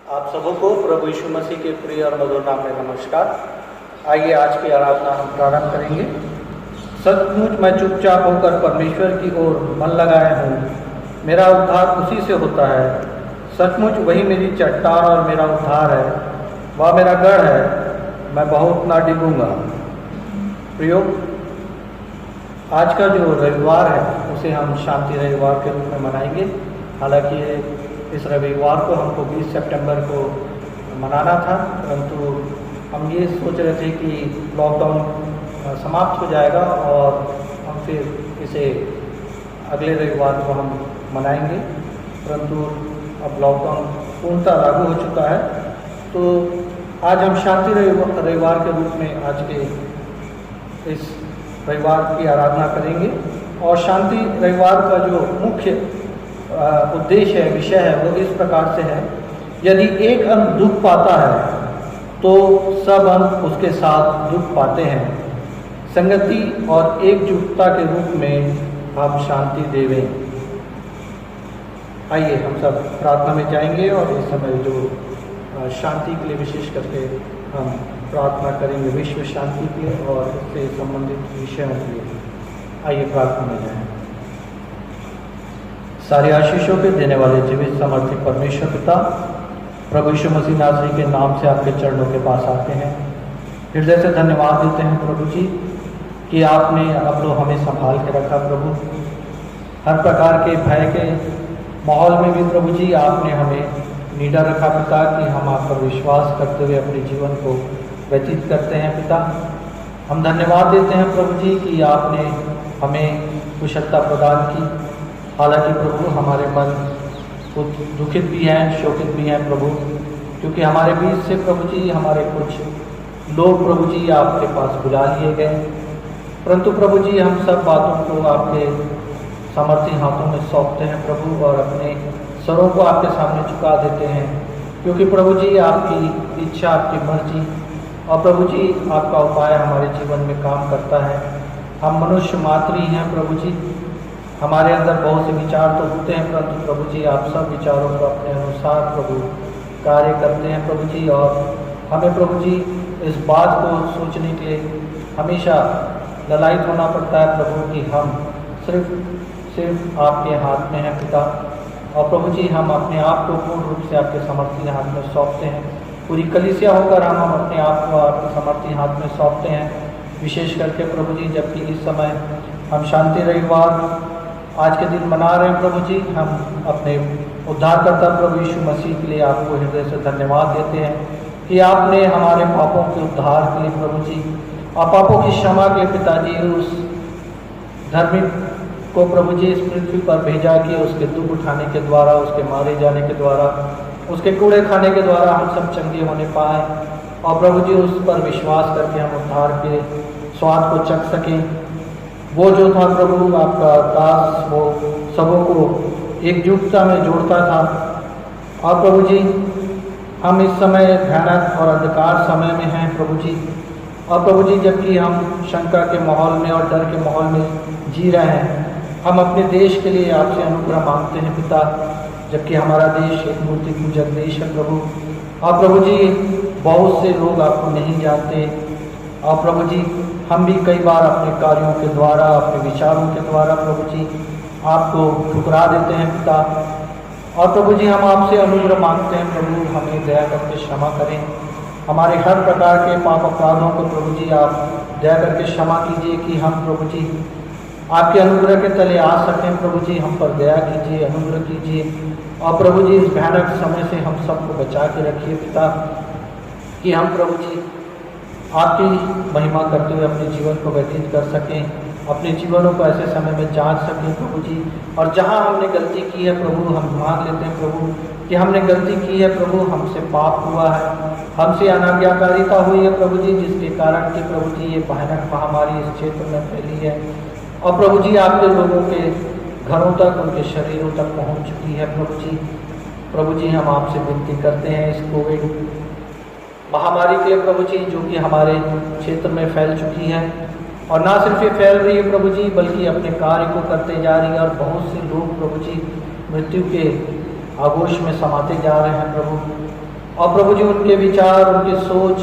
आप सबको प्रभु यीशु मसीह के प्रिय और मधुर नाम में नमस्कार। आइए आज की आराधना हम प्रारंभ करेंगे। सचमुच मैं चुपचाप होकर परमेश्वर की ओर मन लगाया हूँ, मेरा उद्धार उसी से होता है। सचमुच वही मेरी चट्टान और मेरा उद्धार है, वह मेरा गढ़ है, मैं बहुत ना डिगूंगा। प्रियो, आज का जो रविवार है उसे हम शांति रविवार के रूप में मनाएंगे। हालांकि इस रविवार को हमको 20 सितंबर को मनाना था, परंतु हम ये सोच रहे थे कि लॉकडाउन समाप्त हो जाएगा और हम फिर इसे अगले रविवार को हम मनाएंगे। परंतु अब लॉकडाउन पूर्णतः लागू हो चुका है, तो आज हम शांति रविवार के रूप में आज के इस रविवार की आराधना करेंगे। और शांति रविवार का जो मुख्य उद्देश्य है, विषय है, वो इस प्रकार से है। यदि एक अंग दुख पाता है तो सब अंग उसके साथ दुख पाते हैं। संगति और एकजुटता के रूप में हम शांति देवें। आइए हम सब प्रार्थना में जाएंगे और इस समय जो शांति के लिए विशेष करके हम प्रार्थना करेंगे, विश्व शांति के लिए और इससे संबंधित विषयों के लिए। आइए प्रार्थना में जाएं। सारे आशीषों के देने वाले जीवित समर्थी परमेश्वर पिता, प्रभु यीशु मसीह नासरी के नाम से आपके चरणों के पास आते हैं। हृदय से धन्यवाद देते हैं प्रभु जी कि आपने अब लोग हमें संभाल के रखा। प्रभु, हर प्रकार के भय के माहौल में भी प्रभु जी आपने हमें निडर रखा पिता, कि हम आप पर विश्वास करते हुए अपने जीवन को व्यतीत करते हैं। पिता, हम धन्यवाद देते हैं प्रभु जी कि आपने हमें कुशलता प्रदान की। हालांकि प्रभु हमारे मन कुछ दुखित भी हैं, शोकित भी हैं प्रभु, क्योंकि हमारे बीच से प्रभु जी हमारे कुछ लोग प्रभु जी आपके पास बुला लिए गए। परंतु प्रभु जी हम सब बातों को आपके सामर्थी हाथों में सौंपते हैं प्रभु, और अपने सरों को आपके सामने झुका देते हैं, क्योंकि प्रभु जी आपकी इच्छा, आपकी मर्जी और प्रभु जी आपका उपाय हमारे जीवन में काम करता है। हम मनुष्य मात्र ही हैं प्रभु जी, हमारे अंदर बहुत से विचार तो होते हैं, परंतु प्रभु जी आप सब विचारों को अपने अनुसार प्रभु कार्य करते हैं प्रभु जी। और हमें प्रभु जी इस बात को सोचने के लिए हमेशा ललायित होना पड़ता है प्रभु कि हम सिर्फ आपके हाथ में हैं पिता। और प्रभु जी हम अपने आप को पूर्ण रूप से आपके समर्थी हाथ में सौंपते हैं। पूरी कलीसिया होकर हम अपने आप को आपके समर्थी हाथ में सौंपते हैं। विशेष करके प्रभु जी जबकि इस समय हम शांति रविवार आज के दिन मना रहे हैं प्रभु जी, हम अपने उद्धारकर्ता प्रभु यीशु मसीह के लिए आपको हृदय से धन्यवाद देते हैं कि आपने हमारे पापों के उद्धार के लिए प्रभु जी और पापों की क्षमा के लिए पिताजी उस धर्मी को प्रभु जी इस पृथ्वी पर भेजा कि उसके दुख उठाने के द्वारा, उसके मारे जाने के द्वारा, उसके कूड़े खाने के द्वारा हम सब चंगे होने पाए। और प्रभु जी उस पर विश्वास करके हम उद्धार के स्वाद को चख सकें। वो जो था प्रभु आपका दास, वो सबों को एकजुटता में जोड़ता था। और प्रभु जी हम इस समय भयानक और अंधकार समय में हैं प्रभु जी। और प्रभु जी जबकि हम शंका के माहौल में और डर के माहौल में जी रहे हैं, हम अपने देश के लिए आपसे अनुग्रह मांगते हैं पिता, जबकि हमारा देश एक मूर्ति पूजक देश है प्रभु। और प्रभु जी बहुत से लोग आपको नहीं जानते। और प्रभु जी हम भी कई बार अपने कार्यों के द्वारा, अपने विचारों के द्वारा प्रभु जी आपको ठुकरा देते हैं पिता। और प्रभु जी हम आपसे अनुग्रह मांगते हैं प्रभु, हमें दया करके क्षमा करें। हमारे हर प्रकार के पाप अपराधों को प्रभु जी आप दया करके क्षमा कीजिए कि हम प्रभु जी आपके अनुग्रह के तले आ सकें। प्रभु जी हम पर दया कीजिए, अनुग्रह कीजिए। और प्रभु जी इस भयानक समय से हम सबको बचा के रखिए पिता, कि हम प्रभु जी आपकी महिमा करते हुए अपने जीवन को व्यतीत कर सकें, अपने जीवनों को ऐसे समय में जांच सकें प्रभु जी। और जहां हमने गलती की है प्रभु, हम मान लेते हैं प्रभु कि हमने गलती की है प्रभु, हमसे पाप हुआ है, हमसे अनाज्ञाकारिता हुई है प्रभु जी, जिसके कारण कि प्रभु जी ये भयानक महामारी इस क्षेत्र में फैली है। और प्रभु जी आपके लोगों के घरों तक, उनके शरीरों तक पहुँच चुकी है प्रभु जी। प्रभु जी हम आपसे विनती करते हैं इस कोविड महामारी के प्रभु जी, जो कि हमारे क्षेत्र में फैल चुकी है, और ना सिर्फ ये फैल रही है प्रभु जी, बल्कि अपने कार्य को करते जा रही है। और बहुत से लोग प्रभु जी मृत्यु के आगोश में समाते जा रहे हैं प्रभु। और प्रभु जी उनके विचार, उनकी सोच,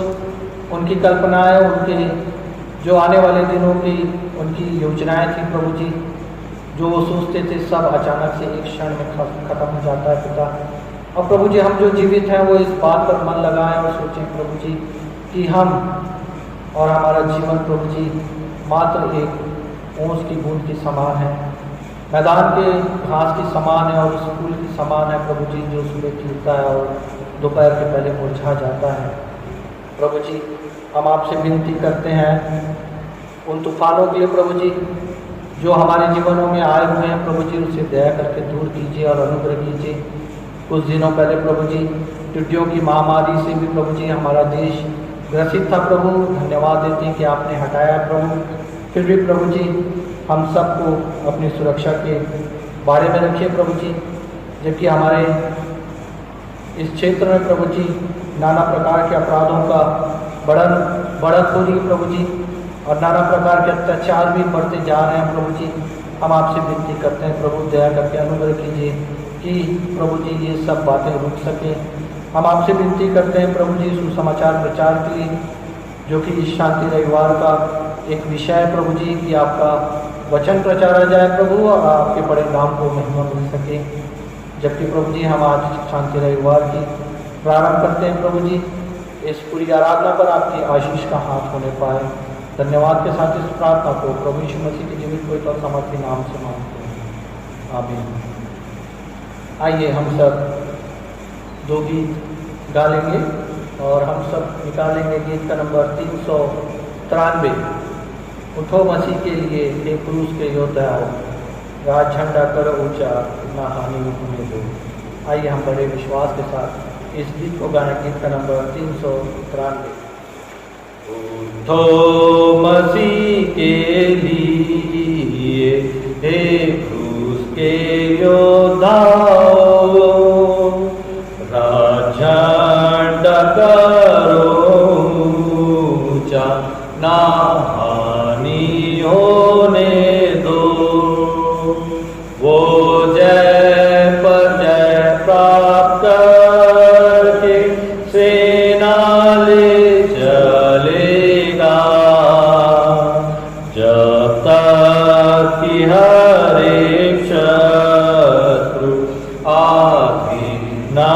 उनकी कल्पनाएं, उनके जो आने वाले दिनों की उनकी योजनाएं थी प्रभु जी, जो वो सोचते थे सब अचानक से एक क्षण में खत्म हो जाता है पिता। और प्रभु जी हम जो जीवित हैं वो इस बात पर मन लगाएं और सोचें प्रभु जी कि हम और हमारा जीवन प्रभु जी मात्र एक ओस की बूंद के समान है, मैदान के घास की समान है और उस फूल की समान है प्रभु जी, जो सुबह खिलता है और दोपहर के पहले मुरझा जाता है। प्रभु जी हम आपसे विनती करते हैं उन तूफानों के लिए प्रभु जी जो हमारे जीवनों में आए हुए हैं प्रभु जी, उसे दया करके दूर कीजिए और अनुग्रह कीजिए। कुछ दिनों पहले प्रभु जी टिड्डियों की महामारी से भी प्रभु जी हमारा देश ग्रसित था प्रभु, धन्यवाद देते हैं कि आपने हटाया प्रभु। फिर भी प्रभु जी हम सबको अपनी सुरक्षा के बारे में रखिए प्रभु जी, जबकि हमारे इस क्षेत्र में प्रभु जी नाना प्रकार के अपराधों का बढ़त हो रही है प्रभु जी, और नाना प्रकार के अत्याचार भी बढ़ते जा रहे हैं प्रभु जी। हम आपसे विनती करते हैं प्रभु दया करके अनुग्रह कीजिए कि प्रभु जी ये सब बातें रुक सकें। हम आपसे विनती करते हैं प्रभु जी सुसमाचार प्रचार के लिए, जो कि इस शांति रविवार का एक विषय है प्रभु जी, कि आपका वचन प्रचारा जाए प्रभु और आपके बड़े नाम को महिमा मिल सके। जबकि प्रभु जी हम आज शांति रविवार की प्रारंभ करते हैं प्रभु जी, इस पूरी आराधना पर आपकी आशीष का हाथ होने पाए। धन्यवाद के साथ इस प्रार्थना को प्रभु यीशु मसीह के जीवित पवित्र और समर्थी नाम से मांगते हैं, आमीन। आइए हम सब दो गीत गा लेंगे और हम सब निकालेंगे गीत का नंबर 393, उठो मसीह के लिए हे क्रूस के योद्धाओ, राज झंडा करो ऊंचा, ना हानि होने दो। आइए हम बड़े विश्वास के साथ इस गीत को गाएं, गीत का नंबर 393। उठो मसीह के लिए हे क्रूस के योद्धाओ, राज झंडा करो ऊंचा, ना हानि होने दो। वो जय पर जय प्राप्त करके सेना ले चलेगा, जब तक कि हर एक शत्रु आधीन ना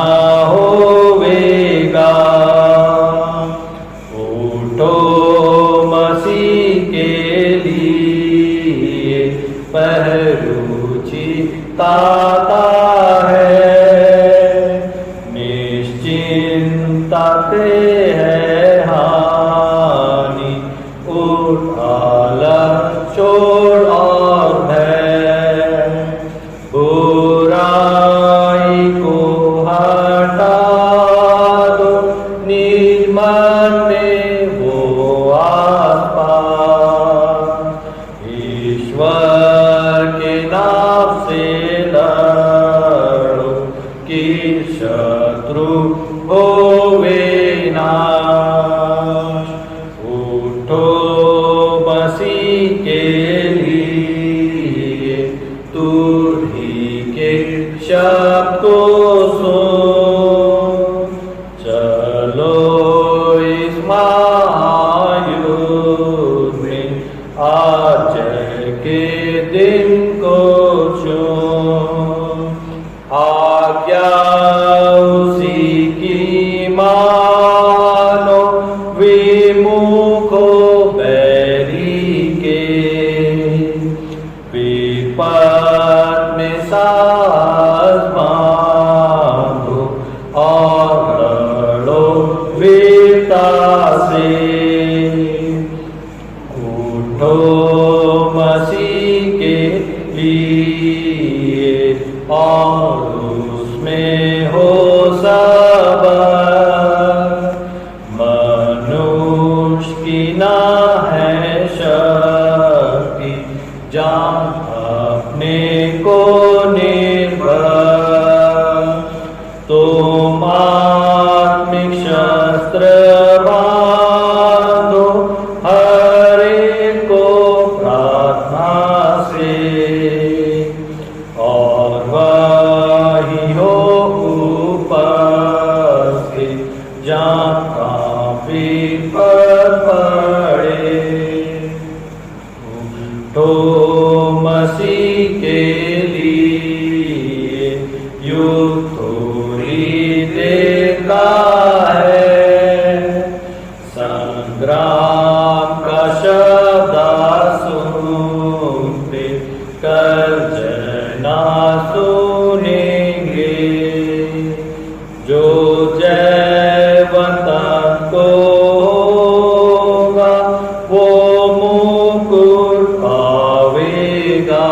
होवेगा। उठो मसीह के लिए पहरू चिताता है, निश्चिंता से है हानि, उठाला छोड़ और भय, बुराई को हटा दो, निर्मल में वो आसपास, ईश्वर के नाम से लड़ो कि शत्रु होवे नाश। उठो मसीह के लिए तुरही के शब्द को सुन, चलो इस महायुद्ध में आज के दिन को चुन। आज्ञा उसी की मानो, विमुखो बैरी के, विपद में साथ बांधो और लड़ो वीरता से। उठो मसीह के लिए और उसमें हो सबर, मनुष्य की ना है शक्ति, जान अपने को निर्भर। तुम आत्मिक शस्त्र बांधो हर एक को प्रार्थना से, और वही हो उपस्थित पर पड़े। तो मसीह के लिए युग थोड़ी देर का है, संग्राम का शब्द सुनते कर जना सुनेंगे। जो जय वतन को होगा वो मुकुट पावेगा।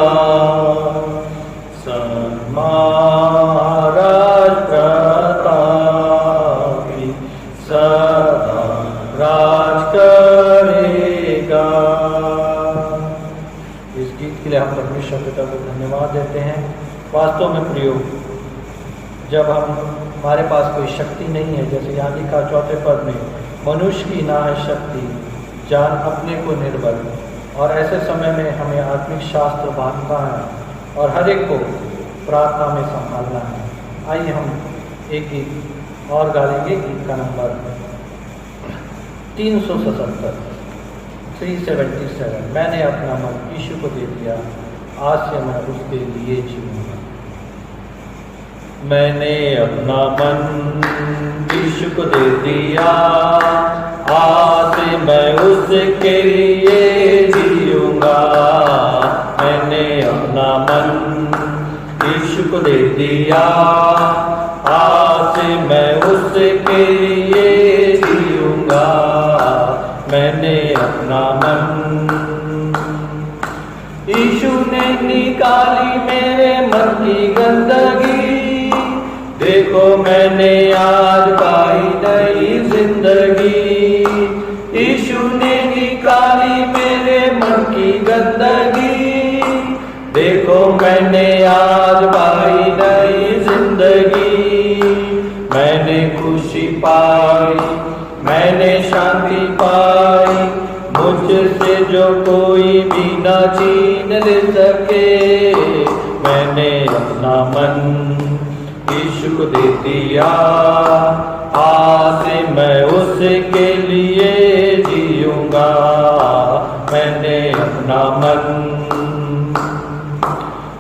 महाराज प्रतापी सदा राज करेगा। इस गीत के लिए हम परमेश्वर पिता को धन्यवाद देते हैं। वास्तव में प्रियो, जब हमारे पास कोई शक्ति नहीं है, जैसे यहाँ लिखा 4 पद में, मनुष्य की ना है शक्ति, जान अपने को निर्बल, और ऐसे समय में हमें आत्मिक शास्त्र बांधना है और हर एक को प्रार्थना में संभालना है। आइए हम एक गीत और गा लेंगे, गीत का नंबर 377। मैंने अपना मन यीशु को दे दिया, आज से मैं उसके लिए जीऊंगा। मैंने अपना मन यीशु को दे दिया, आज से मैं उसके लिए जीऊंगा। मैंने अपना मन यीशु को दे दिया, आज से मैं उसके लिए जीऊंगा। मैंने अपना मन, यीशु ने निकाली मेरे मन की गंदगी। देखो मैंने आज पाई नई जिंदगी। यीशु ने निकाली मेरे मन की गंदगी। देखो मैंने आज पाई नई जिंदगी। मैंने खुशी पाई, मैंने शांति पाई, मुझसे जो कोई भी न छीन ले सके। मैंने अपना मन यीशु को दे दिया, आज से मैं उसके लिए जीऊंगा। मैंने अपना मन,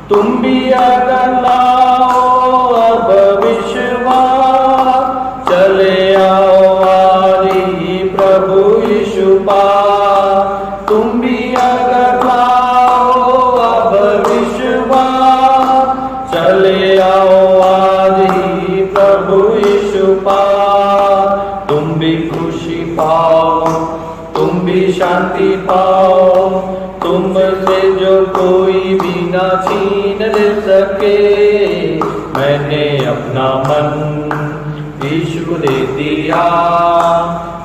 तुम भी अगर लाओ अब विश्वास, चले आओ आज ही प्रभु यीशु पास। तुम भी अगर लाओ अब विश्वास, चले आओ आज ही प्रभु यीशु पास। तुम भी खुशी पाओ, तुम भी शांति पाओ, तुमसे जो कोई भी ना छीन ले सके। मैंने अपना मन यीशु को दे दिया,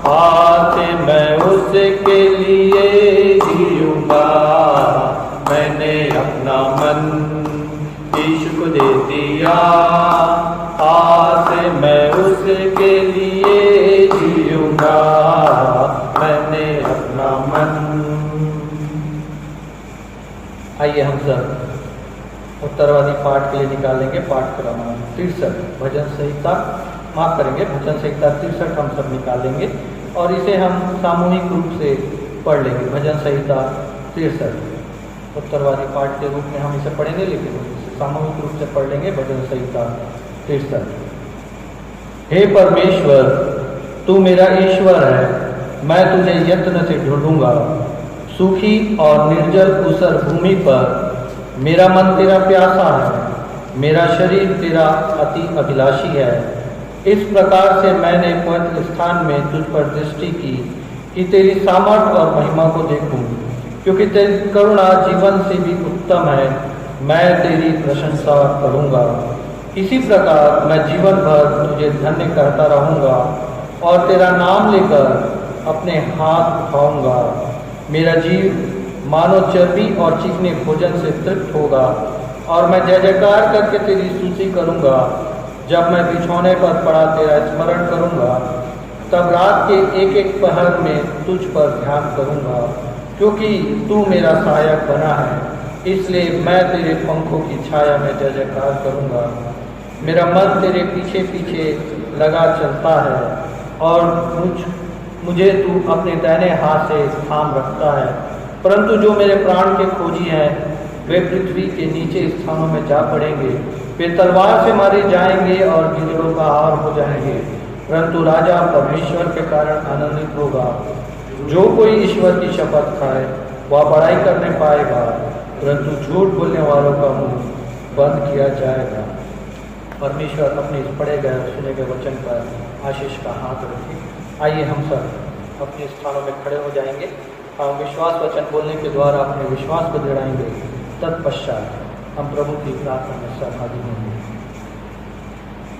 आज से मैं उसके लिए जीऊंगा। मैंने अपना मन यीशु को दे दिया, आज से मैं उसके लिए जीऊंगा। मैंने अपना मन। आइए हम सब उत्तरवादी पाठ के लिए निकालेंगे पाठ क्रमांक 63, भजन संहिता, माफ करेंगे, भजन संहिता 63 हम सब निकालेंगे और इसे हम सामूहिक रूप से पढ़ लेंगे। भजन संहिता 63 उत्तरवादी पाठ के रूप में हम इसे पढ़ेंगे, लेकिन इसे सामूहिक रूप से पढ़ लेंगे। भजन संहिता 63। हे परमेश्वर, तू मेरा ईश्वर है, मैं तुझे यत्न से ढूंढूंगा। सूखी और निर्जल ऊसर भूमि पर मेरा मन तेरा प्यासा है, मेरा शरीर तेरा अति अभिलाषी है। इस प्रकार से मैंने पवित्र स्थान में तुझ पर दृष्टि की कि तेरी सामर्थ और महिमा को देखूं, क्योंकि तेरी करुणा जीवन से भी उत्तम है। मैं तेरी प्रशंसा करूंगा। इसी प्रकार मैं जीवन भर तुझे धन्य करता रहूंगा और तेरा नाम लेकर अपने हाथ उठाऊंगा। मेरा जीव मानो चर्बी और चिकने भोजन से तृप्त होगा और मैं जय जयकार करके तेरी स्तुति करूंगा। जब मैं बिछौने पर पड़ा तेरा स्मरण करूंगा, तब रात के एक एक पहर में तुझ पर ध्यान करूंगा। क्योंकि तू मेरा सहायक बना है, इसलिए मैं तेरे पंखों की छाया में जय जयकार करूंगा। मेरा मन तेरे पीछे पीछे लगा चलता है और मुझे तू अपने दाहिने हाथ से थाम रखता है। परंतु जो मेरे प्राण के खोजी हैं वे पृथ्वी के नीचे स्थानों में जा पड़ेंगे। वे तलवार से मारे जाएंगे और गिदड़ों का आहार हो जाएंगे। परंतु राजा परमेश्वर के कारण आनंदित होगा। जो कोई ईश्वर की शपथ खाए वह बड़ाई करने पाएगा, परंतु झूठ बोलने वालों का मुंह बंद किया जाएगा। परमेश्वर अपने इस पढ़े गए और सुने गए वचन पर आशीष का हाथ रखे। आइए हम सब अपने स्थानों में खड़े हो जाएंगे। हम विश्वास वचन बोलने के द्वारा अपने विश्वास को दृढ़ाएंगे। तत्पश्चात हम प्रभु की प्रार्थना में सहभागी होंगे।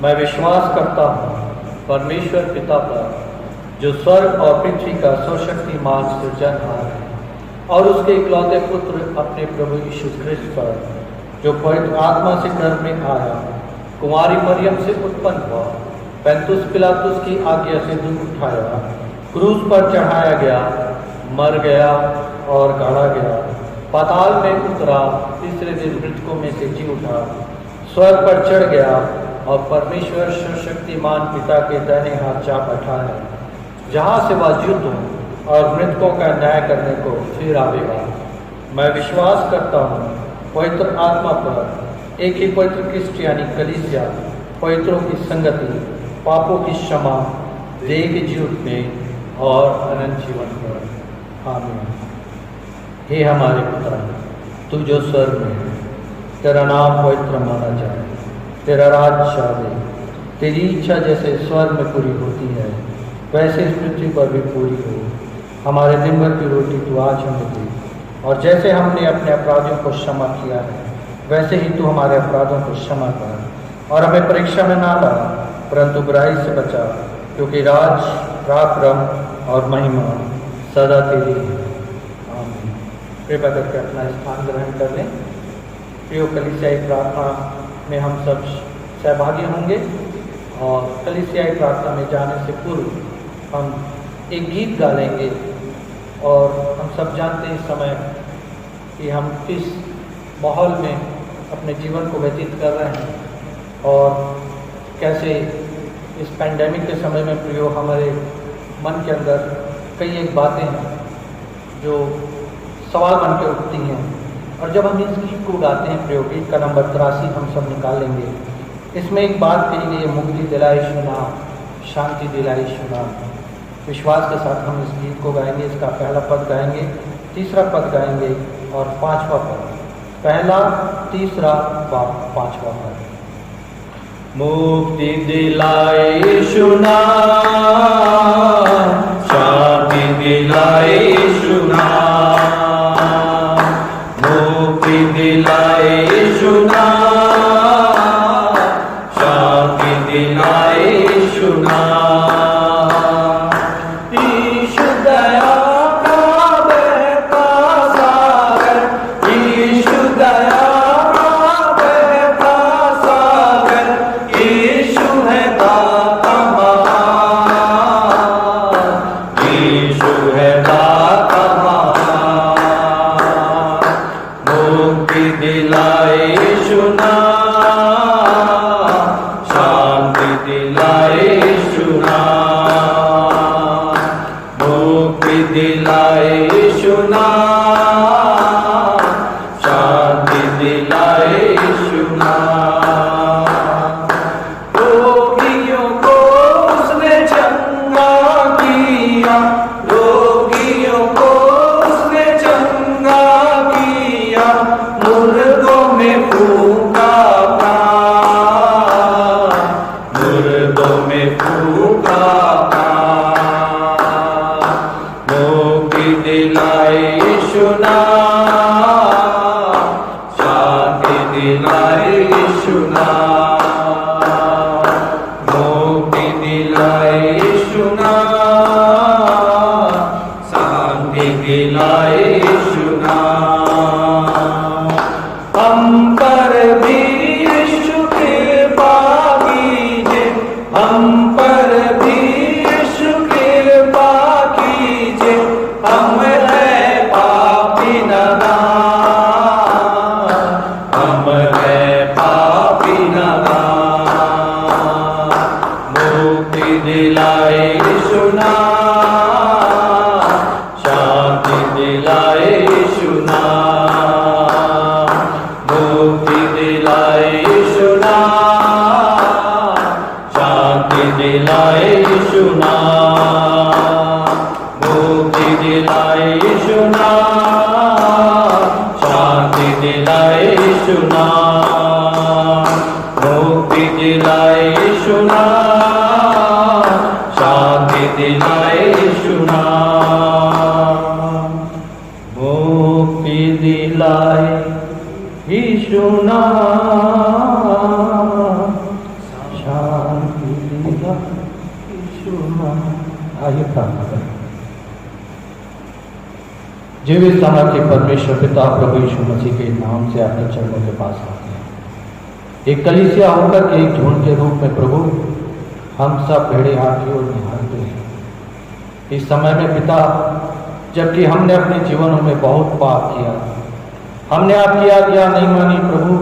मैं विश्वास करता हूँ परमेश्वर पिता पर, जो स्वर्ग और पृथ्वी का सर्वशक्तिमान सृजनहार है, और उसके इकलौते पुत्र अपने प्रभु यीशु ख्रिस्त पर, जो पवित्र आत्मा से गर्भ में आया, कुमारी मरियम से उत्पन्न हुआ, पैंतुस पिलातुस की आज्ञा से दुख उठाया, क्रूस पर चढ़ाया गया, मर गया और गाड़ा गया, पाताल में उतरा, तीसरे दिन मृतकों में से जी उठा, स्वर्ग पर चढ़ गया और परमेश्वर सर्वशक्तिमान पिता के दाहिने हाथ जा बैठा है, जहाँ से वह जीवितों और मृतकों का न्याय करने को फिर आवेगा। मैं विश्वास करता हूँ पवित्र आत्मा पर, एक ही पवित्र ख्रिस्ट यानी कलीसिया, पवित्रों की संगति, पापों की क्षमा, देह के जीवन में और अनंत जीवन पर। आमीन। हे हमारे पिता, तू जो स्वर्ग में है, तेरा नाम पवित्र माना जाए, तेरा राज्य आवे, तेरी इच्छा जैसे स्वर्ग में पूरी होती है वैसे इस पृथ्वी पर भी पूरी हो। हमारे दिन भर की रोटी तू आज हमें दे, और जैसे हमने अपने अपराधियों को क्षमा किया है वैसे ही तू हमारे अपराधों को क्षमा कर, और हमें परीक्षा में ना ला, परंतु बुराई से बचा, क्योंकि राज, पराक्रम और महिमा सदा तेरी है। आमीन। कृपया करके अपना स्थान ग्रहण कर लें। प्रिय कलीसियाई प्रार्थना में हम सब सहभागी होंगे, और कलीसियाई प्रार्थना में जाने से पूर्व हम एक गीत गा लेंगे। और हम सब जानते हैं इस समय कि हम किस माहौल में अपने जीवन को व्यतीत कर रहे हैं, और कैसे इस पैंडेमिक के समय में प्रियो हमारे मन के अंदर कई एक बातें हैं जो सवाल बन के उठती हैं। और जब हम इस गीत को गाते हैं, प्रियो गीत का नंबर 83 हम सब निकालेंगे। इसमें एक बात कही गई है, मुक्ति दिलाई सुना, शांति दिलाई सुना। विश्वास के साथ हम इस गीत को गाएंगे। इसका पहला पद गाएंगे, तीसरा पद गाएंगे और पांचवा पद। पहला, तीसरा, पांचवा पद। मुक्ति दिलाई सुना, शांति दिलाई सुना, मुक्ति दिलाई सुना, शांति दिलाई सुना। दिलाई सुना। मुक्ति दिलाए यीशु नाम, शांति दिलाए यीशु नाम, मुक्ति दिलाए यीशु नाम, शांति दिलाए यीशु नाम, मुक्ति दिलाए यीशु नाम, शांति दिलाए यीशु नाम। आइए प्रार्थना करें। जीवित सामर्थ्य परमेश्वर पिता प्रभु यीशु मसीह के नाम से आपके चरणों के पास आते हैं, एक कलीसिया होकर के एक झुंड के रूप में प्रभु हम सब भेड़े आपकी ओर निहारते हैं। इस समय में पिता, जबकि हमने अपने जीवनों में बहुत पाप किया, हमने आपकी आज्ञा नहीं मानी प्रभु,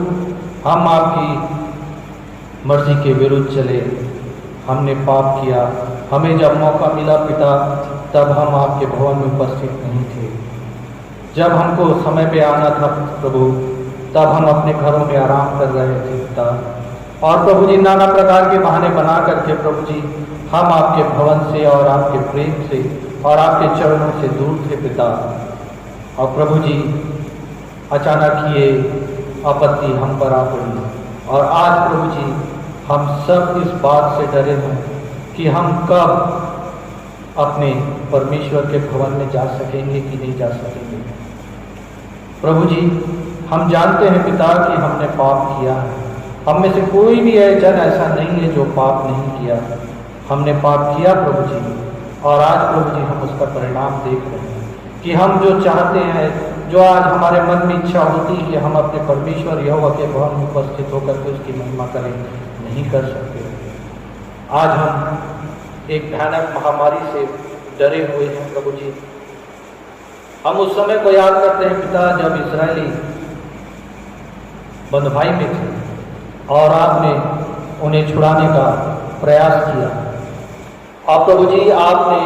हम आपकी मर्जी के विरुद्ध चले, हमने पाप किया। हमें जब मौका मिला पिता, तब हम आपके भवन में उपस्थित नहीं थे। जब हमको समय पे आना था प्रभु, तब हम अपने घरों में आराम कर रहे थे पिता। और प्रभु जी नाना प्रकार के बहाने बना करके प्रभु जी हम आपके भवन से और आपके प्रेम से और आपके चरणों से दूर थे पिता। और प्रभु जी अचानक ये आपत्ति हम पर आ पड़ी, और आज प्रभु जी हम सब इस बात से डरे हैं कि हम कब अपने परमेश्वर के भवन में जा सकेंगे कि नहीं जा सकेंगे। प्रभु जी हम जानते हैं पिता कि हमने पाप किया है, हम में से कोई भी जन ऐसा नहीं है जो पाप नहीं किया। हमने पाप किया प्रभु जी, और आज प्रभु जी हम उसका परिणाम देख रहे हैं कि हम जो चाहते हैं, जो आज हमारे मन में इच्छा होती है कि हम अपने परमेश्वर यहोवा के भवन में उपस्थित होकर के उसकी महिमा करें, नहीं कर सकते। आज हम एक भयानक महामारी से डरे हुए हैं प्रभु जी। हम उस समय को याद करते हैं पिता, जब इस्राएली बंधुभाई में थे और आपने उन्हें छुड़ाने का प्रयास किया। और प्रभु जी आपने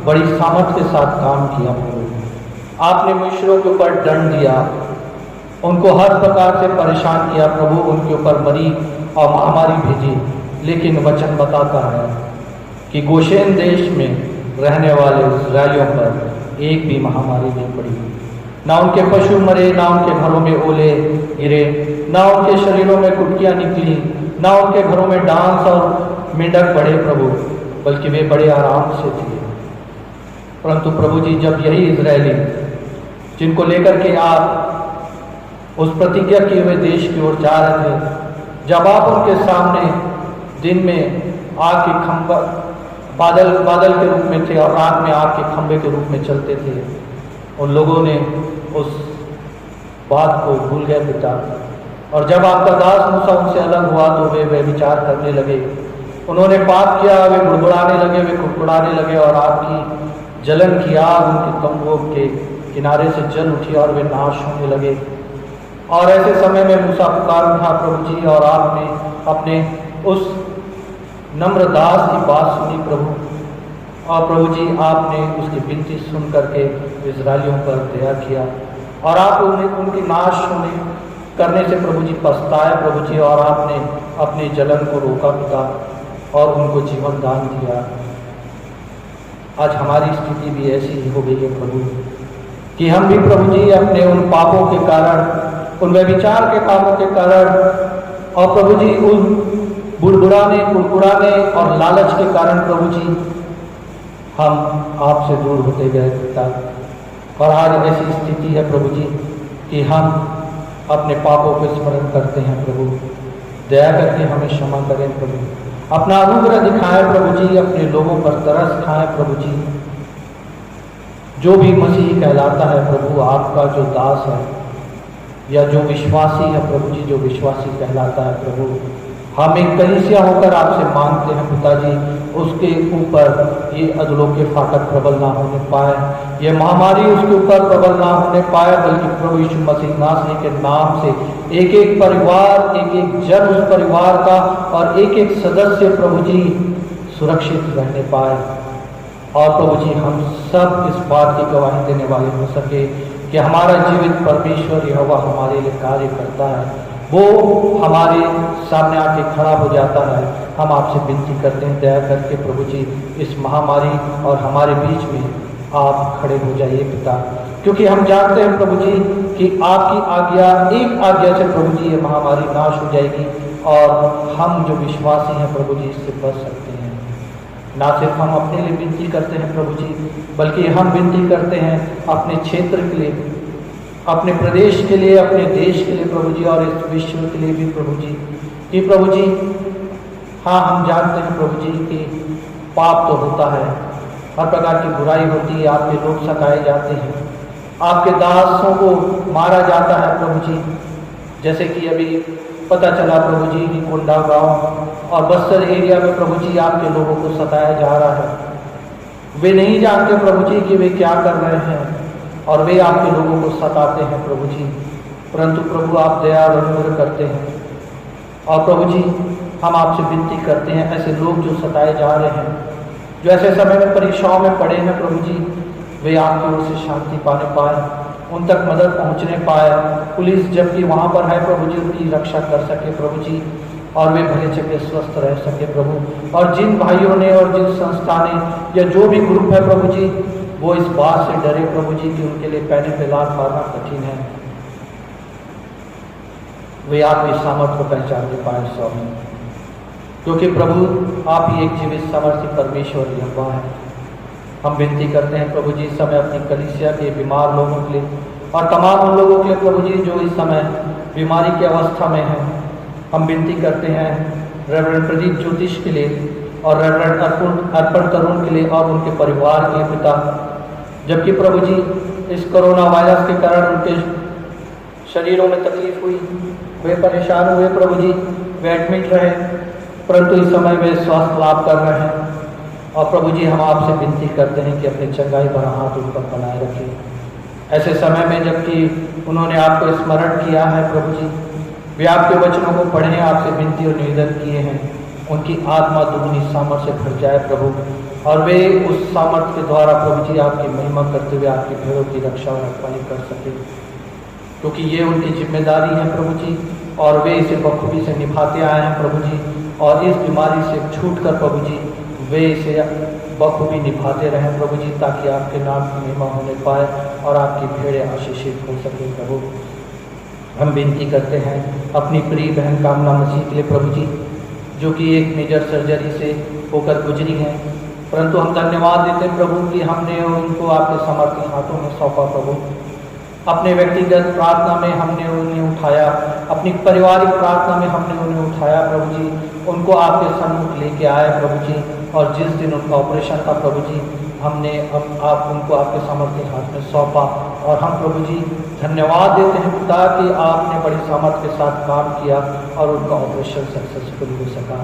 बड़ी सामर्थ के साथ काम किया प्रभु। आपने मिस्रों के ऊपर दंड दिया, उनको हर प्रकार से परेशान किया प्रभु, उनके ऊपर मरी और महामारी भेजी। लेकिन वचन बताता है कि गोशेन देश में रहने वाले इस्राएलियों पर एक भी महामारी नहीं पड़ी। ना उनके पशु मरे, ना उनके घरों में ओले गिरे, ना उनके शरीरों में कुटकियाँ निकली, ना उनके घरों में डांस और मेंढक बढ़े प्रभु, बल्कि वे बड़े आराम से थे। परंतु प्रभु जी जब यही इजरायली जिनको लेकर के आप उस प्रतिज्ञा किए हुए देश की ओर जा रहे थे, जब आप उनके सामने दिन में आग के खंभा बादल के रूप में थे और रात में आग के खंभे के रूप में चलते थे, उन लोगों ने उस बात को भूल गए पिता। और जब आपका दास मूसा उनसे अलग हुआ तो वे विचार करने लगे, उन्होंने पाप किया, वे गुड़गुड़ाने लगे, वे कुड़कुड़ाने लगे, और आपकी जलन की आग उनके तंबुओं के किनारे से जल उठी और वे नाश होने लगे। और ऐसे समय में मूसा पुकार उठा प्रभु जी, और आपने अपने उस नम्र दास की बात सुनी प्रभु। और प्रभु जी आपने उसकी विनती सुन करके इजरायलियों पर दया किया, और आप उनकी नाश होने करने से प्रभु जी पछताए प्रभु जी, और आपने अपनी जलन को रोका पिता और उनको जीवन दान दिया। आज हमारी स्थिति भी ऐसी ही हो गई है प्रभु कि हम भी प्रभु जी अपने उन पापों के कारण, उन व्यभिचार के कामों के कारण, और प्रभु जी उन बुड़बुड़ाने कुड़कुड़ाने और लालच के कारण प्रभु जी हम आपसे दूर होते गए पिता। और आज ऐसी स्थिति है प्रभु जी कि हम अपने पापों को स्मरण करते हैं प्रभु। दया करके हमें क्षमा करें प्रभु, अपना अनुग्रह दिखाएं प्रभु जी, अपने लोगों पर तरस खाएं प्रभु जी। जो भी मसीह कहलाता है प्रभु, आपका जो दास है या जो विश्वासी है प्रभु जी, जो विश्वासी कहलाता है प्रभु, हम एक कलीसिया होकर आपसे मांगते हैं पिताजी, उसके ऊपर ये अधलों के फाटक प्रबल ना होने पाए, ये महामारी उसके ऊपर प्रबल ना होने पाए, बल्कि प्रभु यीशु मसीह नासरी के नाम से एक एक परिवार, एक एक जन उस परिवार का और एक एक सदस्य प्रभु जी सुरक्षित रहने पाए। और प्रभु जी हम सब इस बात की गवाही देने वाले हो सके कि हमारा जीवित परमेश्वर यहोवा हमारे लिए कार्य करता है, वो हमारे सामने आके खड़ा हो जाता है। हम आपसे विनती करते हैं दया करके प्रभु जी इस महामारी और हमारे बीच में आप खड़े हो जाइए पिता, क्योंकि हम जानते हैं प्रभु जी कि आपकी आज्ञा, एक आज्ञा से प्रभु जी ये महामारी नाश हो जाएगी और हम जो विश्वासी हैं प्रभु जी इससे बच सकते हैं। ना सिर्फ हम अपने लिए विनती करते हैं प्रभु जी, बल्कि हम विनती करते हैं अपने क्षेत्र के लिए, अपने प्रदेश के लिए, अपने देश के लिए प्रभु जी, और इस विश्व के लिए भी प्रभु जी, कि प्रभु जी हाँ हम जानते हैं प्रभु जी कि पाप तो होता है, हर प्रकार की बुराई होती है, आपके लोग सताए जाते हैं, आपके दासों को मारा जाता है प्रभु जी। जैसे कि अभी पता चला प्रभु जी कि कोंडा गांव और बस्तर एरिया में प्रभु जी आपके लोगों को सताया जा रहा है। वे नहीं जानते प्रभु जी कि वे क्या कर रहे हैं और वे आपके लोगों को सताते हैं प्रभु जी, परंतु प्रभु आप दया और अनुग्रह करते हैं। और प्रभु जी हम आपसे विनती करते हैं, ऐसे लोग जो सताए जा रहे हैं, जो ऐसे समय में परीक्षाओं में पड़े हैं प्रभु जी, वे आपकी ओर से शांति पाने पाए, उन तक मदद पहुंचने पाए। पुलिस जबकि वहाँ पर है प्रभु जी, उनकी रक्षा कर सके प्रभु जी, और वे भले चंगे स्वस्थ रह सके प्रभु। और जिन भाइयों ने और जिन संस्था ने या जो भी ग्रुप है प्रभु जी, वो इस बात से डरे प्रभु जी कि उनके लिए पैने पे लात मारना कठिन है, वे आपकी सामर्थ को पहचानने पाए स्वामी, क्योंकि प्रभु आप ही एक जीवित सामर्थ्य परमेश्वर यहोवा है। हम विनती करते हैं प्रभु जी इस समय अपनी कलीसिया के बीमार लोगों के लिए और तमाम उन लोगों के लिए प्रभु जी जो इस समय बीमारी की अवस्था में हैं। हम विनती करते हैं रेवरेंड प्रदीप ज्योतिष के लिए और रेवरेंड अर्पण तरुण के लिए और उनके परिवार के पिता, जबकि प्रभु जी इस कोरोना वायरस के कारण उनके शरीरों में तकलीफ हुई, वे परेशान हुए प्रभु जी, वे एडमिट रहे, परंतु इस समय वे स्वास्थ्य लाभ कर रहे हैं। और प्रभु जी हम आपसे विनती करते हैं कि अपने चंगाई भरा हाथ उन पर बनाए रखें। ऐसे समय में जबकि उन्होंने आपको स्मरण किया है प्रभु जी, वे आपके वचनों को पढ़े, आपसे विनती और निवेदन किए हैं, उनकी आत्मा दुगनी सामर्थ से भर जाए प्रभु, और वे उस सामर्थ के द्वारा प्रभु जी आपकी महिमा करते हुए आपकी भेड़ों की रक्षा और रखवाली कर सके, क्योंकि ये उनकी जिम्मेदारी है प्रभु जी, और वे इसे बखूबी से निभाते आए हैं प्रभु जी। और इस बीमारी से छूट कर प्रभु जी वे इसे बखूबी निभाते रहें प्रभु जी, ताकि आपके नाम की महिमा होने पाए और आपकी भेड़ें आशीषित हो सके प्रभु। हम विनती करते हैं अपनी प्रिय बहन कामना मसीह के लिए प्रभु जी, जो कि एक मेजर सर्जरी से होकर गुजरी हैं, परंतु हम धन्यवाद देते हैं प्रभु कि हमने उनको आपके समर्थी हाथों में सौंपा प्रभु। अपने व्यक्तिगत प्रार्थना में हमने उन्हें उठाया, अपनी पारिवारिक प्रार्थना में हमने उन्हें उठाया प्रभु जी, उनको आपके सम्मुख लेके आए प्रभु जी। और जिस दिन उनका ऑपरेशन था प्रभु जी, हमने आप उनको आपके सामर्थ्य हाथ में सौंपा, और हम प्रभु जी धन्यवाद देते हैं पिता कि आपने बड़ी सामर्थ्य के साथ काम किया और उनका ऑपरेशन सक्सेसफुल हो सका।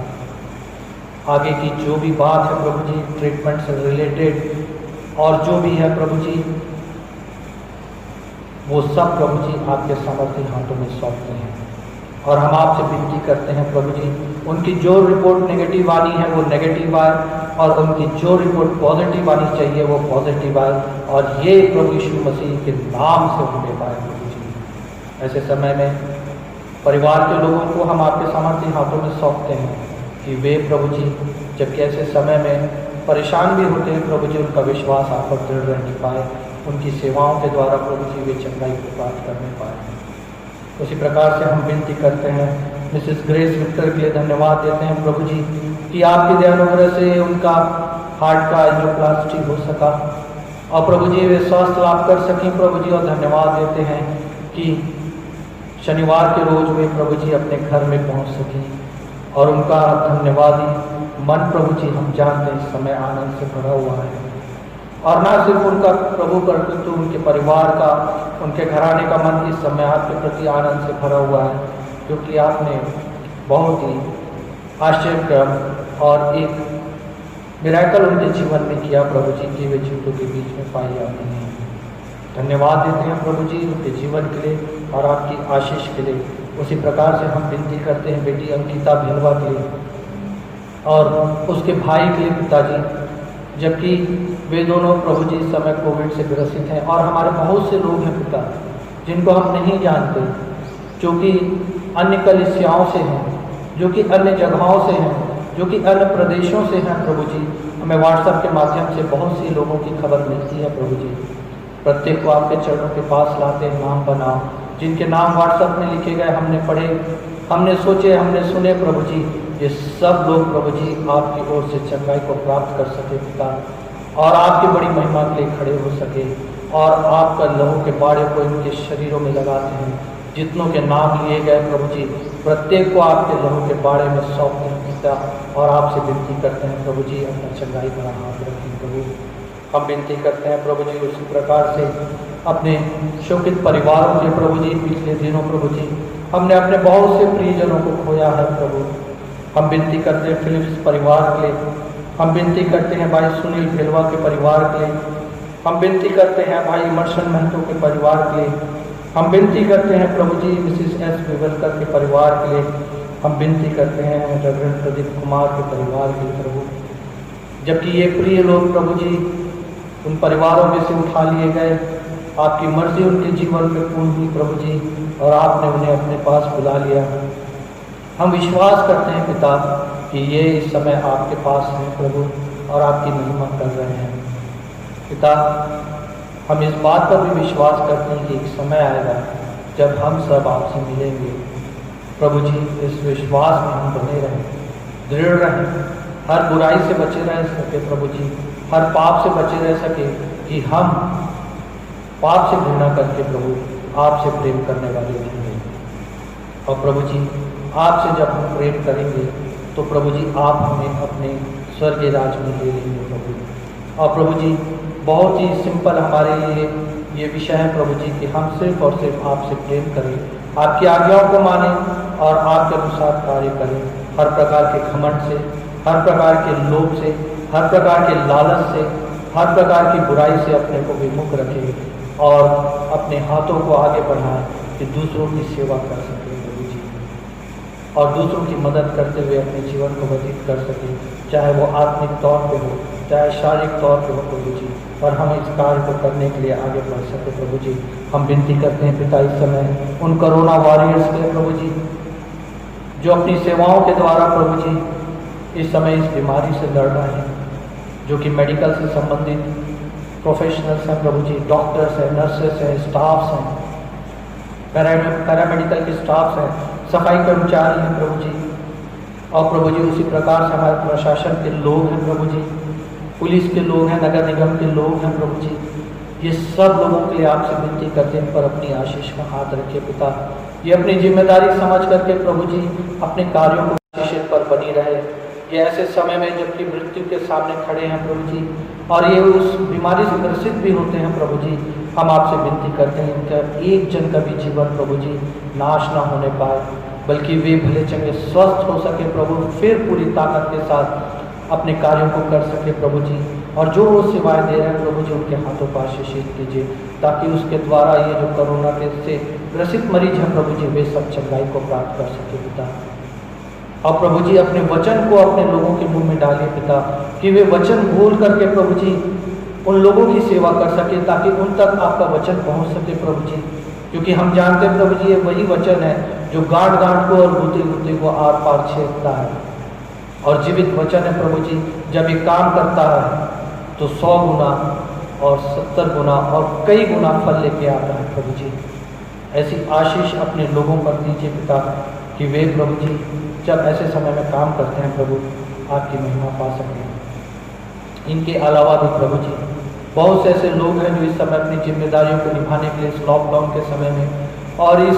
आगे की जो भी बात है प्रभु जी ट्रीटमेंट से रिलेटेड और जो भी है प्रभु जी, वो सब प्रभु जी आपके सामर्थ्य हाथों में सौंपते हैं। और हम आपसे विनती करते हैं प्रभु जी, उनकी जो रिपोर्ट नेगेटिव आनी है वो नेगेटिव आए, और उनकी जो रिपोर्ट पॉजिटिव आनी चाहिए वो पॉजिटिव आए, और ये प्रभु यीशु मसीह के नाम से होने पाए प्रभु जी। ऐसे समय में परिवार के लोगों को हम आपके सामर्थ्य हाथों में सौंपते हैं कि वे प्रभु जी जबकि ऐसे समय में परेशान भी होते हैं प्रभु जी, उनका विश्वास आप पर दृढ़ रहने पाए, उनकी सेवाओं के द्वारा प्रभु जी वे चंगाई को प्राप्त करने पाए। उसी प्रकार से हम विनती करते हैं मिसेस ग्रेस विक्टर के लिए धन्यवाद देते हैं प्रभु जी कि आपकी दयानुग्रह से उनका हार्ट का एंजियोप्लास्टी हो सका और प्रभु जी वे स्वास्थ्य लाभ कर सकें प्रभु जी। और धन्यवाद देते हैं कि शनिवार के रोज वे प्रभु जी अपने घर में पहुंच सकें, और उनका धन्यवादी मन प्रभु जी हम जानते हैं इस समय आनंद से भरा हुआ है। और ना सिर्फ उनका प्रभु परंतु उनके परिवार का, उनके घराने का मन इस समय आपके प्रति आनंद से भरा हुआ है, क्योंकि आपने बहुत ही आश्चर्यक्रम और एक मिरेकल उनके जीवन में किया प्रभु जी कि वे झूठों के बीच में पाई जाती हैं। धन्यवाद देते हैं प्रभु जी उनके जीवन के लिए और आपकी आशीष के लिए। उसी प्रकार से हम विनती करते हैं बेटी अंकिता भिलवा के लिए और उसके भाई के लिए पिताजी, जबकि वे दोनों प्रभु जी इस समय कोविड से ग्रसित हैं। और हमारे बहुत से लोग हैं पिता जिनको हम नहीं जानते, जो कि अन्य कलीसियाओं से हैं, जो कि अन्य जगहों से हैं, जो कि अन्य प्रदेशों से हैं प्रभु जी। हमें व्हाट्सएप के माध्यम से बहुत सी लोगों की खबर मिलती है प्रभु जी। प्रत्येक को आपके चरणों के पास लाते हैं, नाम बनाओ, जिनके नाम व्हाट्सएप में लिखे गए, हमने पढ़े, हमने सोचे, हमने सुने प्रभु जी, ये सब लोग प्रभु जी आपकी ओर से चंगाई को प्राप्त कर सके पिता, और आपकी बड़ी महिमा के लिए खड़े हो सके, और आपका लहू के बाड़े को इनके शरीरों में लगाते हैं। जितनों के नाम लिए गए प्रभु जी, प्रत्येक को आपके लहू के बाड़े में सौंपते हैं पिता, और आपसे विनती करते हैं प्रभु जी अपना चंगाई का हाथ रखें प्रभु। हम विनती करते हैं प्रभु जी उसी प्रकार से अपने शोकित परिवारों के प्रभु जी, पिछले दिनों प्रभु जी हमने अपने बहुत से प्रियजनों को खोया है प्रभु। हम विनती करते हैं फिलिप्स परिवार के लिए, हम विनती करते हैं भाई सुनील भेलवा के परिवार के लिए, हम विनती करते हैं भाई इमर्शन महतो के परिवार के लिए, हम विनती करते हैं प्रभु जी मिसिस एस विवलकर के परिवार के लिए, हम विनती करते हैं रेवरेंड प्रदीप कुमार के परिवार के लिए प्रभु। जबकि ये प्रिय लोग प्रभु जी उन परिवारों में से उठा लिए गए, आपकी मर्जी उनके जीवन में पूर्ण हुई प्रभु जी, और आपने उन्हें अपने पास बुला लिया। हम विश्वास करते हैं पिता कि ये इस समय आपके पास हैं प्रभु, और आपकी महिमा कर रहे हैं पिता। हम इस बात पर भी विश्वास करते हैं कि एक समय आएगा जब हम सब आपसे मिलेंगे प्रभु जी। इस विश्वास में हम बने रहें, दृढ़ रहें, हर बुराई से बचे रह सके प्रभु जी, हर पाप से बचे रह सके, कि हम पाप से घृणा करके प्रभु आपसे प्रेम करने वाले होंगे। और प्रभु जी आपसे जब हम प्रेम करेंगे तो प्रभु जी आप हमें अपने स्वर्गीय राज्य में ले लेंगे प्रभु। और प्रभु जी बहुत ही सिंपल हमारे लिए ये विषय है प्रभु जी कि हम सिर्फ और सिर्फ आपसे प्रेम करें, आपकी आज्ञाओं को मानें और आपके अनुसार कार्य करें। हर प्रकार के घमंड से, हर प्रकार के लोभ से, हर प्रकार के लालच से, हर प्रकार की बुराई से अपने को विमुख रखें, और अपने हाथों को आगे बढ़ाएं कि दूसरों की सेवा कर सकें प्रभु जी, और दूसरों की मदद करते हुए अपने जीवन को व्यतीत कर सकें, चाहे वो आत्मिक तौर पे हो, चाहे शारीरिक तौर पे हो प्रभु जी, और हम इस कार्य को करने के लिए आगे बढ़ सके प्रभु जी। हम विनती करते हैं पिता इस समय उन कोरोना वॉरियर्स के प्रभु जी, जो अपनी सेवाओं के द्वारा प्रभु जी इस समय इस बीमारी से लड़ रहे हैं, जो कि मेडिकल से संबंधित प्रोफेशनल्स हैं प्रभु जी, डॉक्टर्स हैं, नर्सेस हैं, स्टाफ्स हैं, पैरामेडिकल के स्टाफ्स हैं, सफाई कर्मचारी हैं प्रभु जी, और प्रभु जी उसी प्रकार से हमारे प्रशासन के लोग हैं प्रभु जी, पुलिस के लोग हैं, नगर निगम के लोग हैं प्रभु जी। ये सब लोगों के लिए आपसे विनती करते हैं, पर अपनी आशीष का हाथ रखिए पिता। ये अपनी जिम्मेदारी समझ करके प्रभु जी अपने कार्यों को आशीष पर बनी रहे। ये ऐसे समय में जबकि मृत्यु के सामने खड़े हैं प्रभु जी, और ये उस बीमारी से ग्रसित भी होते हैं प्रभु जी। हम आपसे विनती करते हैं इनका एक जन का भी जीवन प्रभु जी नाश ना होने पाए, बल्कि वे भले चंगे स्वस्थ हो सके प्रभु, फिर पूरी ताकत के साथ अपने कार्यों को कर सके प्रभु जी। और जो वो सेवाएं दे रहे हैं प्रभु जी उनके हाथों को आशीषित कीजिए, ताकि उसके द्वारा ये जो कोरोना के से ग्रसित मरीज हैं प्रभु जी वे सब चंगाई को प्राप्त कर सके पिता। और प्रभु जी अपने वचन को अपने लोगों के मुंह में डालिए पिता, कि वे वचन भूल करके प्रभु जी उन लोगों की सेवा कर सके, ताकि उन तक आपका वचन पहुंच सके प्रभु जी। क्योंकि हम जानते हैं प्रभु जी ये वही वचन है जो गांठ गांठ को और गुत्ती गुत्ती को आर पार छेदता है, और जीवित वचन है प्रभु जी। जब ये काम करता है तो 100 गुना और 70 गुना और कई गुना फल लेके आता है प्रभु जी। ऐसी आशीष अपने लोगों पर दीजिए पिता, कि वे प्रभु जी जब ऐसे समय में काम करते हैं प्रभु आपकी महिमा पा सकें। इनके अलावा भी प्रभु जी बहुत से ऐसे लोग हैं जो इस समय अपनी जिम्मेदारियों को निभाने के लिए इस लॉकडाउन के समय में और इस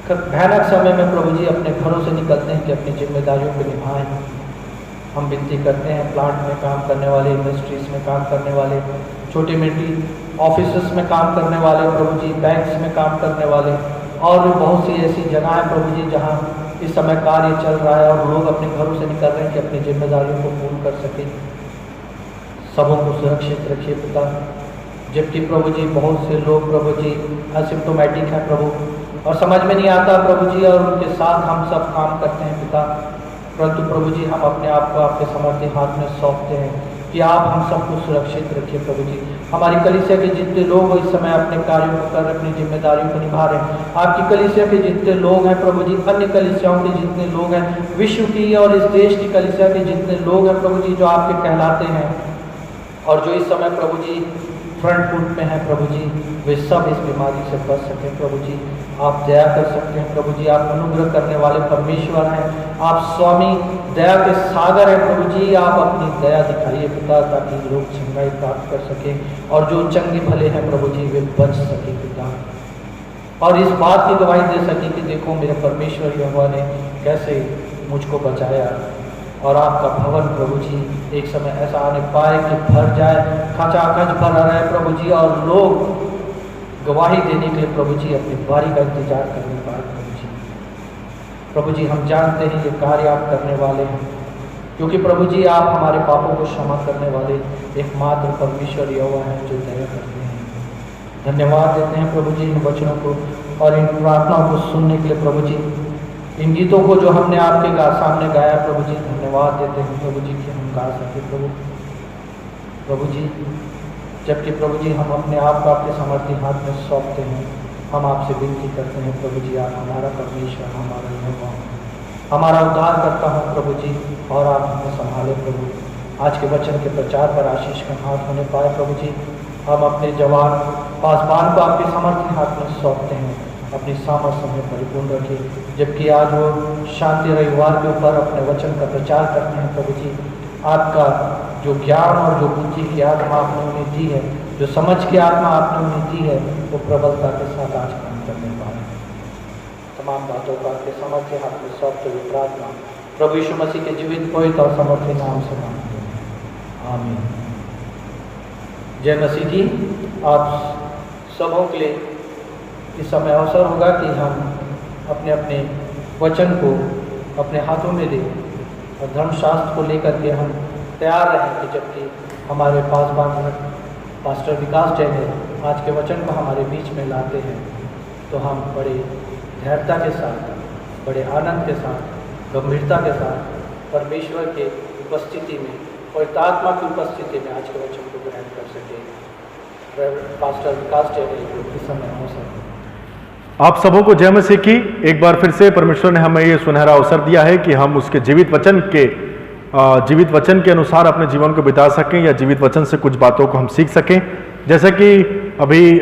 भयानक समय में प्रभु जी अपने घरों से निकलते हैं कि अपनी जिम्मेदारियों को निभाएं। हम विनती करते हैं प्लांट में काम करने वाले, इंडस्ट्रीज में काम करने वाले, छोटी मोटी ऑफिसेस में काम करने वाले प्रभु जी, बैंक्स में काम करने वाले, और भी बहुत सी ऐसी जगह है प्रभु जी जहाँ इस समय कार्य चल रहा है और लोग अपने घरों से निकल रहे हैं कि अपनी जिम्मेदारियों को पूर्ण कर सकें। सबों को सुरक्षित रखिए पिता। जबकि प्रभु जी बहुत से लोग प्रभु जी असिम्प्टोमेटिक हैं प्रभु, और समझ में नहीं आता प्रभु जी, और उनके साथ हम सब काम करते हैं पिता, परंतु प्रभु जी हम अपने आप को आपके समर्थी हाथ में सौंपते हैं कि आप हम सबको सुरक्षित रखिए प्रभु जी। हमारी कलीसिया के जितने लोग इस समय अपने कार्यों को कर अपनी जिम्मेदारियों को निभा रहे हैं, आपकी कलीसिया के जितने लोग हैं प्रभु जी, अन्य कलीसियाओं के जितने लोग हैं, विश्व की और इस देश की कलीसिया के जितने लोग हैं प्रभु जी, जो आपके कहलाते हैं और जो इस समय प्रभु जी फ्रंट फुट में है प्रभु जी, वे सब इस बीमारी से बच सकें प्रभु जी। आप दया कर सकते हैं प्रभु जी, आप अनुग्रह करने वाले परमेश्वर हैं, आप स्वामी दया के सागर हैं प्रभु जी। आप अपनी दया दिखाइए पिता, ताकि लोग चंगाई प्राप्त कर सकें और जो चंगे भले हैं प्रभु जी वे बच सके पिता, और इस बात की गवाही दे सके कि देखो मेरे परमेश्वर यहोवा ने कैसे मुझको बचाया। और आपका भवन प्रभु जी एक समय ऐसा आने पाए कि भर जाए, खचाखच भरा रहे प्रभु जी, और लोग गवाही देने के लिए प्रभु जी अपनी बारी का इंतजार करने पाए प्रभु जी। प्रभु जी हम जानते हैं ये कार्य आप करने वाले हैं, क्योंकि प्रभु जी आप हमारे पापों को क्षमा करने वाले एकमात्र परमेश्वर यहोवा हैं जो दया करते हैं। धन्यवाद देते हैं प्रभु जी इन वचनों को और इन प्रार्थनाओं को सुनने के लिए प्रभु जी, इन गीतों को जो हमने आपके सामने गाया प्रभु जी, धन्यवाद देते हैं प्रभु जी कि हम गा सके प्रभु जी। जबकि प्रभु जी हम अपने आप को आपके समर्थी हाथ में सौंपते हैं, हम आपसे विनती करते हैं प्रभु जी, आप हमारा परमेश्वर, हमारा यहोवा, हमारा उद्धार करता हूँ प्रभु जी, और आप हमें संभाले प्रभु। आज के वचन के प्रचार पर आशीष का हाथ होने पाए प्रभु जी। हम अपने जवान पासबान को आपके समर्थी हाथ में सौंपते हैं, अपनी सामर्थ्य में परिपूर्ण रखिए। जबकि आज वो शांति रविवार के ऊपर अपने वचन का प्रचार करते हैं प्रभु जी, आपका जो ज्ञान और जो बुद्धि की आत्मा आपने उन्हें दी है, जो समझ की आत्मा आपने उन्हें दी है, वो प्रबलता के साथ आज काम करने पाए। तमाम बातों का आपके समर्थ्य हाथ में सौंपते हुए प्रार्थना प्रभु यीशु मसीह के जीवित पवित्र और समर्थी नाम से मांगते हैं, आमीन। जय मसीह की। आप सबों के लिए इस समय अवसर होगा कि हम अपने अपने वचन को अपने हाथों में लें और धर्मशास्त्र को लेकर के हम तैयार रहें कि जबकि हमारे पासबान पास्टर विकास जैन आज के वचन को हमारे बीच में लाते हैं, तो हम बड़े धैर्यता के साथ, बड़े आनंद के साथ, गंभीरता के साथ परमेश्वर के उपस्थिति में और आत्मा की उपस्थिति में आज के वचन को ग्रहण कर सके। पास्टर विकास जैन इस समय अवसर आप सबों को जय मसीह की। एक बार फिर से परमेश्वर ने हमें ये सुनहरा अवसर दिया है कि हम उसके जीवित वचन के अनुसार अपने जीवन को बिता सकें, या जीवित वचन से कुछ बातों को हम सीख सकें। जैसा कि अभी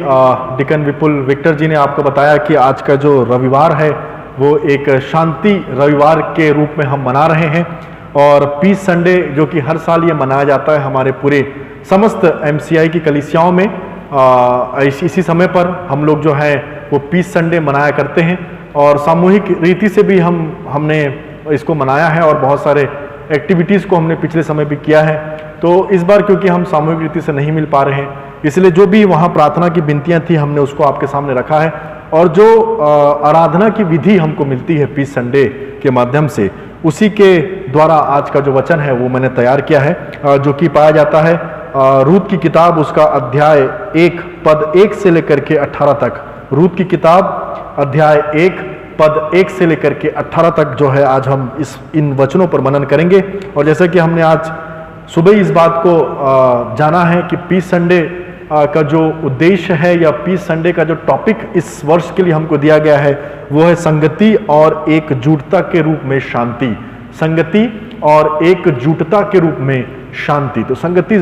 डिकन विपुल विक्टर जी ने आपको बताया कि आज का जो रविवार है वो एक शांति रविवार के रूप में हम मना रहे हैं, और पीस संडे जो कि हर साल ये मनाया जाता है हमारे पूरे समस्त MCI की कलीसियाओं में, इसी समय पर हम लोग जो है वो पीस संडे मनाया करते हैं, और सामूहिक रीति से भी हमने इसको मनाया है, और बहुत सारे एक्टिविटीज़ को हमने पिछले समय भी किया है। तो इस बार क्योंकि हम सामूहिक रीति से नहीं मिल पा रहे हैं, इसलिए जो भी वहाँ प्रार्थना की विनतियाँ थी हमने उसको आपके सामने रखा है, और जो आराधना की विधि हमको मिलती है पीस संडे के माध्यम से, उसी के द्वारा आज का जो वचन है वो मैंने तैयार किया है, जो कि पाया जाता है रूत की किताब, उसका अध्याय 1 पद 1 से लेकर के 18 तक। रूत की किताब अध्याय 1 पद 1 से लेकर के 18 तक जो है आज हम इन वचनों पर मनन करेंगे। और जैसे कि हमने आज सुबह इस बात को जाना है कि पीस संडे का जो उद्देश्य है, या पीस संडे का जो टॉपिक इस वर्ष के लिए हमको दिया गया है, वो है संगति और एकजुटता के रूप में शांति। संगति और एकजुटता के रूप में शांति। तो संगति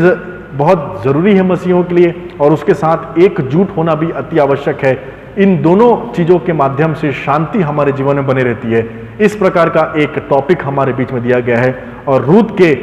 बहुत ज़रूरी है मसीहों के लिए, और उसके साथ एकजुट होना भी अति आवश्यक है। इन दोनों चीज़ों के माध्यम से शांति हमारे जीवन में बनी रहती है। इस प्रकार का एक टॉपिक हमारे बीच में दिया गया है, और रूत के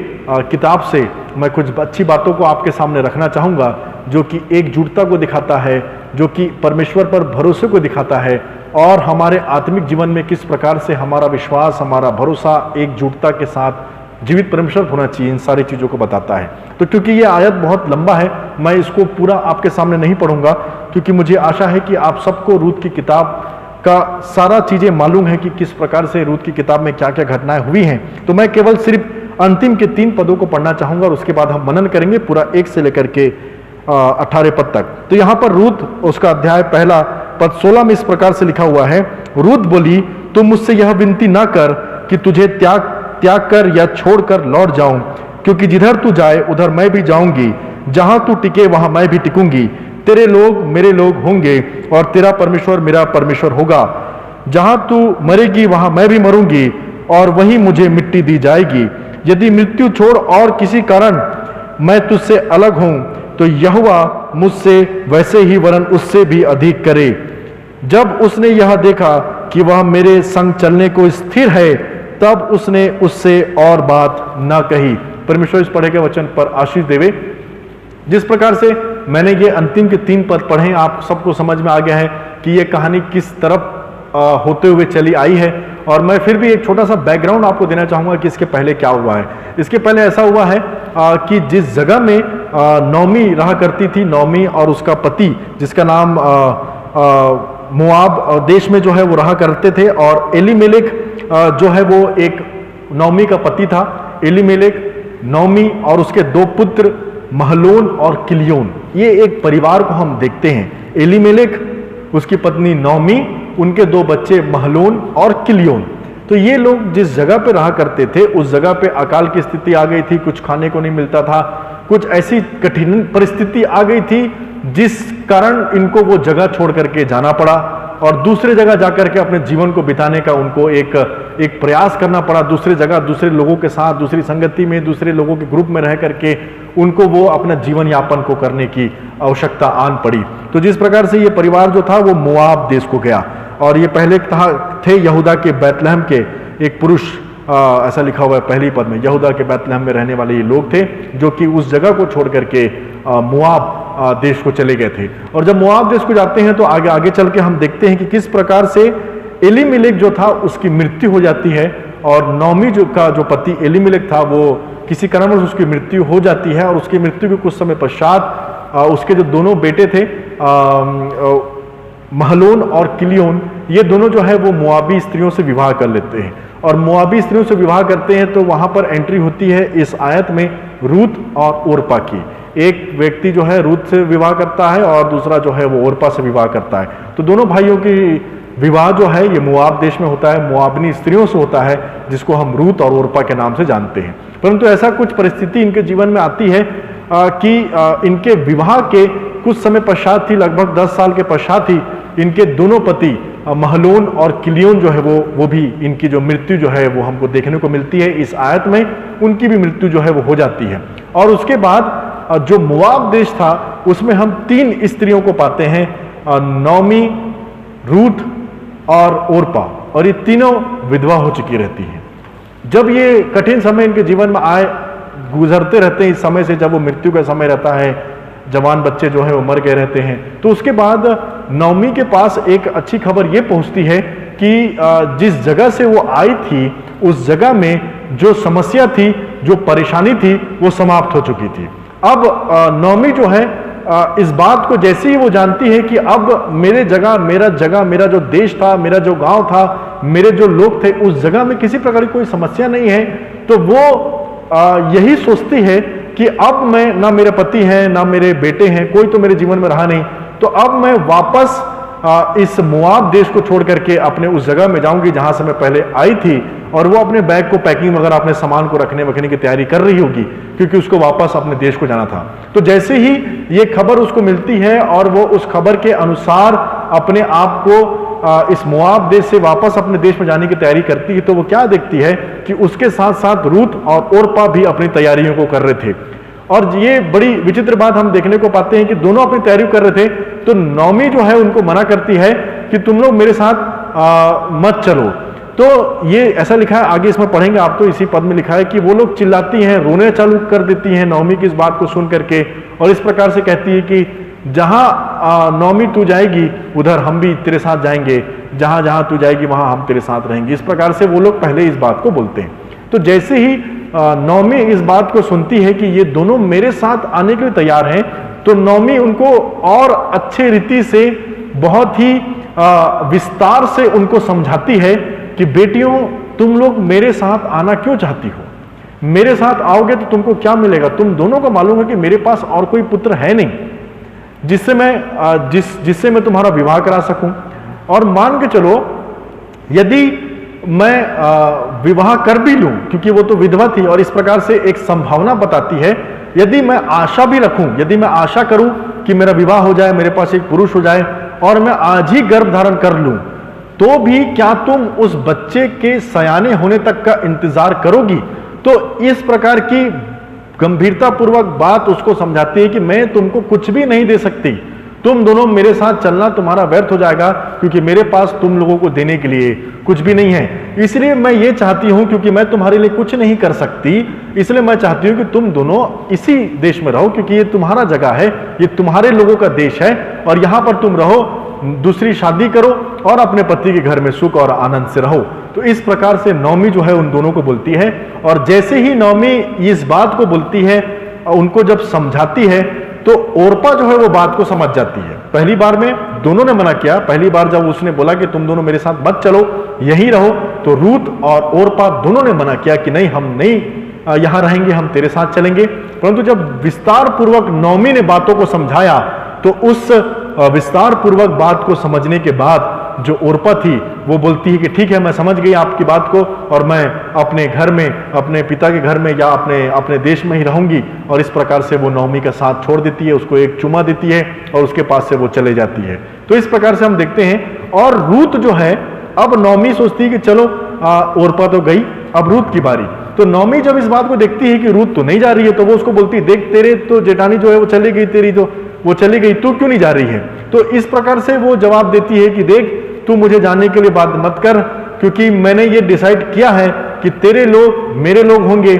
किताब से मैं कुछ अच्छी बातों को आपके सामने रखना चाहूँगा, जो कि एकजुटता को दिखाता है, जो कि परमेश्वर पर भरोसे को दिखाता है, और हमारे आत्मिक जीवन में किस प्रकार से हमारा विश्वास, हमारा भरोसा एकजुटता के साथ जीवित परमेश्वर होना चाहिए, इन सारी चीज़ों को बताता है। तो क्योंकि ये आयत बहुत लंबा है, मैं इसको पूरा आपके सामने नहीं पढ़ूंगा, क्योंकि मुझे आशा है कि आप सबको रूत की किताब का सारा चीज़ें मालूम है कि किस प्रकार से रूत की किताब में क्या क्या घटनाएं हुई हैं। तो मैं केवल सिर्फ अंतिम के 3 पदों को पढ़ना चाहूँगा, और उसके बाद हम मनन करेंगे पूरा 1 से लेकर के 18 पद तक। तो यहाँ पर रूत, उसका अध्याय 1 पद 16 में इस प्रकार से लिखा हुआ है। रूत बोली, तुम मुझसे यह विनती ना कर कि तुझे त्याग कर या छोड़कर लौट जाऊं, क्योंकि जिधर तू जाए उधर मैं भी जाऊंगी। जहां तू टिके वहां मैं भी टिकूंगी। तेरे लोग मेरे लोग होंगे और तेरा परमेश्वर मेरा परमेश्वर होगा। जहां तू मरेगी वहां मैं भी मरूंगी और वहीं मुझे मिट्टी दी जाएगी। यदि मृत्यु छोड़ और किसी कारण मैं तुझसे अलग हूं तो यहोवा मुझसे वैसे ही वरन उससे भी अधिक करे। जब उसने यह देखा कि वह मेरे संग चलने को स्थिर है तब उसने उससे और बात न कही। परमेश्वर इस पढ़े के वचन पर आशीष देवे। जिस प्रकार से मैंने ये अंतिम के 3 पद पढ़े, आप सबको समझ में आ गया है कि ये कहानी किस तरफ होते हुए चली आई है। और मैं फिर भी एक छोटा सा बैकग्राउंड आपको देना चाहूंगा कि इसके पहले क्या हुआ है। इसके पहले ऐसा हुआ है कि जिस जगह में नौमी रहा करती थी, नौमी और उसका पति जिसका नाम मोआब देश में जो है वो रहा करते थे, और एलीमेलेक जो है वो एक नौमी का पति था। एलीमेलेक, नौमी और उसके 2 पुत्र महलोन और किलियोन, ये एक परिवार को हम देखते हैं। एलीमेलेक, उसकी पत्नी नौमी, उनके 2 बच्चे महलोन और किलियोन। तो ये लोग जिस जगह पे रहा करते थे उस जगह पे अकाल की स्थिति आ गई थी, कुछ खाने को नहीं मिलता था, कुछ ऐसी कठिन परिस्थिति आ गई थी जिस कारण इनको वो जगह छोड़ करके जाना पड़ा और दूसरे जगह जाकर के अपने जीवन को बिताने का उनको एक प्रयास करना पड़ा। दूसरे जगह दूसरे लोगों के साथ, दूसरी संगति में, दूसरे लोगों के ग्रुप में रह करके उनको वो अपना जीवन यापन को करने की आवश्यकता आन पड़ी। तो जिस प्रकार से ये परिवार जो था वो मोआब देश को गया, और ये पहले थे यहूदा के बैतलहम के एक पुरुष, ऐसा लिखा हुआ है पहली पद में, यहूदा के बैतलहम में रहने वाले ये लोग थे जो कि उस जगह को छोड़ करके मोआब देश को चले गए थे। और जब मोआब देश को जाते हैं तो आगे आगे चल के हम देखते हैं कि किस प्रकार से एलीमेलेक जो था उसकी मृत्यु हो जाती है, और नौमी का जो पति एलीमेलेक था वो किसी कारणवश उसकी मृत्यु हो जाती है। और उसकी मृत्यु के कुछ समय पश्चात उसके जो दोनों बेटे थे महलोन और किलियोन, ये दोनों जो है वो मोआबी स्त्रियों से विवाह कर लेते हैं। और मोआबी स्त्रियों से विवाह करते हैं तो वहां पर एंट्री होती है इस आयत में रूत और ओरपा की। एक व्यक्ति जो है रूत से विवाह करता है और दूसरा जो है वो ओरपा से विवाह करता है। तो दोनों भाइयों की विवाह जो है ये मोआब देश में होता है, मोआबनी स्त्रियों से होता है, जिसको हम रूत और ओरपा के नाम से जानते हैं। परंतु ऐसा कुछ परिस्थिति इनके जीवन में आती है कि इनके विवाह के कुछ समय पश्चात ही, लगभग 10 साल के पश्चात ही इनके दोनों पति महलोन और किलियोन जो है वो भी, इनकी जो मृत्यु जो है वो हमको देखने को मिलती है इस आयत में, उनकी भी मृत्यु जो है वो हो जाती है। और उसके बाद जो मोआब देश था उसमें हम 3 स्त्रियों को पाते हैं, नौमी, रूत और ओरपा, और ये तीनों विधवा हो चुकी रहती हैं। जब ये कठिन समय इनके जीवन में आए, गुजरते रहते हैं इस समय से, जब वो मृत्यु का समय रहता है, जवान बच्चे जो है वो मर गए रहते हैं, तो उसके बाद नौमी के पास एक अच्छी खबर ये पहुंचती है कि जिस जगह से वो आई थी उस जगह में जो समस्या थी, जो परेशानी थी, वो समाप्त हो चुकी थी। अब नौमी जो है इस बात को जैसे ही वो जानती है कि अब मेरा जो देश था, मेरा जो गांव था, मेरे जो लोग थे, उस जगह में किसी प्रकार की कोई समस्या नहीं है, तो वो यही सोचती है कि अब मैं, ना मेरे पति हैं ना मेरे बेटे हैं, कोई तो मेरे जीवन में रहा नहीं, तो अब मैं वापस इस मोआब देश को छोड़ करके अपने उस जगह में जाऊंगी जहां से मैं पहले आई थी। और वो अपने बैग को पैकिंग वगैरह, अपने सामान को रखने वखने की तैयारी कर रही होगी, क्योंकि उसको वापस अपने देश को जाना था। तो जैसे ही ये खबर उसको मिलती है और वो उस खबर के अनुसार अपने आप को इस मोआब देश से वापस अपने देश में जाने की तैयारी करती है, तो वो क्या देखती है कि उसके साथ साथ रूत और ओरपा भी अपनी तैयारियों को कर रहे थे। और ये बड़ी विचित्र बात हम देखने को पाते हैं कि दोनों अपनी तैयारी कर रहे थे, तो नौमी जो है उनको मना करती है कि तुम लोग मेरे साथ मत चलो। तो ये ऐसा लिखा है, आगे इसमें पढ़ेंगे आप, तो इसी पद में लिखा है कि वो लोग चिल्लाती हैं, रोने चालू कर देती हैं नौमी की इस बात को सुन करके, और इस प्रकार से कहती है कि जहां नौमी तू जाएगी उधर हम भी तेरे साथ जाएंगे, जहां जहां तू जाएगी वहां हम तेरे साथ रहेंगे। इस प्रकार से वो लोग पहले इस बात को बोलते हैं। तो जैसे ही नौमी इस बात को सुनती है कि ये दोनों मेरे साथ आने के लिए तैयार हैं, तो नौमी उनको और अच्छे रीति से, बहुत ही विस्तार से उनको समझाती है कि बेटियों, तुम लोग मेरे साथ आना क्यों चाहती हो? मेरे साथ आओगे तो तुमको क्या मिलेगा? तुम दोनों को मालूम है कि मेरे पास और कोई पुत्र है नहीं जिससे मैं तुम्हारा विवाह करा सकूं। और मान के चलो यदि मैं विवाह कर भी लूं, क्योंकि वो तो विधवा थी, और इस प्रकार से एक संभावना बताती है, यदि मैं आशा भी रखूं, यदि मैं आशा करूं कि मेरा विवाह हो जाए, मेरे पास एक पुरुष हो जाए और मैं आज ही गर्भ धारण कर लूं, तो भी क्या तुम उस बच्चे के सयाने होने तक का इंतजार करोगी? तो इस प्रकार की गंभीरता पूर्वक बात उसको समझाती है कि मैं तुमको कुछ भी नहीं दे सकती, तुम दोनों मेरे साथ चलना तुम्हारा व्यर्थ हो जाएगा, क्योंकि मेरे पास तुम लोगों को देने के लिए कुछ भी नहीं है। इसलिए मैं ये चाहती हूं, क्योंकि मैं तुम्हारे लिए कुछ नहीं कर सकती, इसलिए मैं चाहती हूं कि तुम दोनों इसी देश में रहो, क्योंकि ये तुम्हारा जगह है, ये तुम्हारे लोगों का देश है, और यहां पर तुम रहो, दूसरी शादी करो और अपने पति के घर में सुख और आनंद से रहो। तो इस प्रकार से नौमी जो है उन दोनों को बोलती है, और जैसे ही नौमी इस बात को बोलती है, उनको जब समझाती है, तो ओरपा जो है वो बात को समझ जाती है। पहली बार में दोनों ने मना किया, पहली बार जब उसने बोला कि तुम दोनों मेरे साथ मत चलो, यहीं रहो, तो रूत और ओरपा दोनों ने मना किया कि नहीं, हम नहीं यहां रहेंगे, हम तेरे साथ चलेंगे। परंतु जब विस्तार पूर्वक नौमी ने बातों को समझाया, तो उस विस्तार पूर्वक बात को समझने के बाद जो ओरपा थी वो बोलती है कि ठीक है, मैं समझ गई आपकी बात को, और मैं अपने घर में, अपने पिता के घर में या अपने देश में ही रहूंगी। और इस प्रकार से वो नौमी का साथ छोड़ देती है, उसको एक चुमा देती है और उसके पास से वो चले जाती है। तो इस प्रकार से हम देखते हैं। और रूत जो है, अब नौमी सोचती है कि चलो ओरपा तो गई, अब रूत की बारी। तो नौमी जब इस बात को देखती है कि रूत तो नहीं जा रही है, तो वो उसको बोलती है, देख तेरे तो जेठानी जो है वो चली गई, तेरी जो वो चली गई, तू क्यों नहीं जा रही है? तो इस प्रकार से वो जवाब देती है कि देख, तू मुझे जाने के लिए बात मत कर, क्योंकि मैंने ये डिसाइड किया है कि तेरे लोग मेरे लोग होंगे,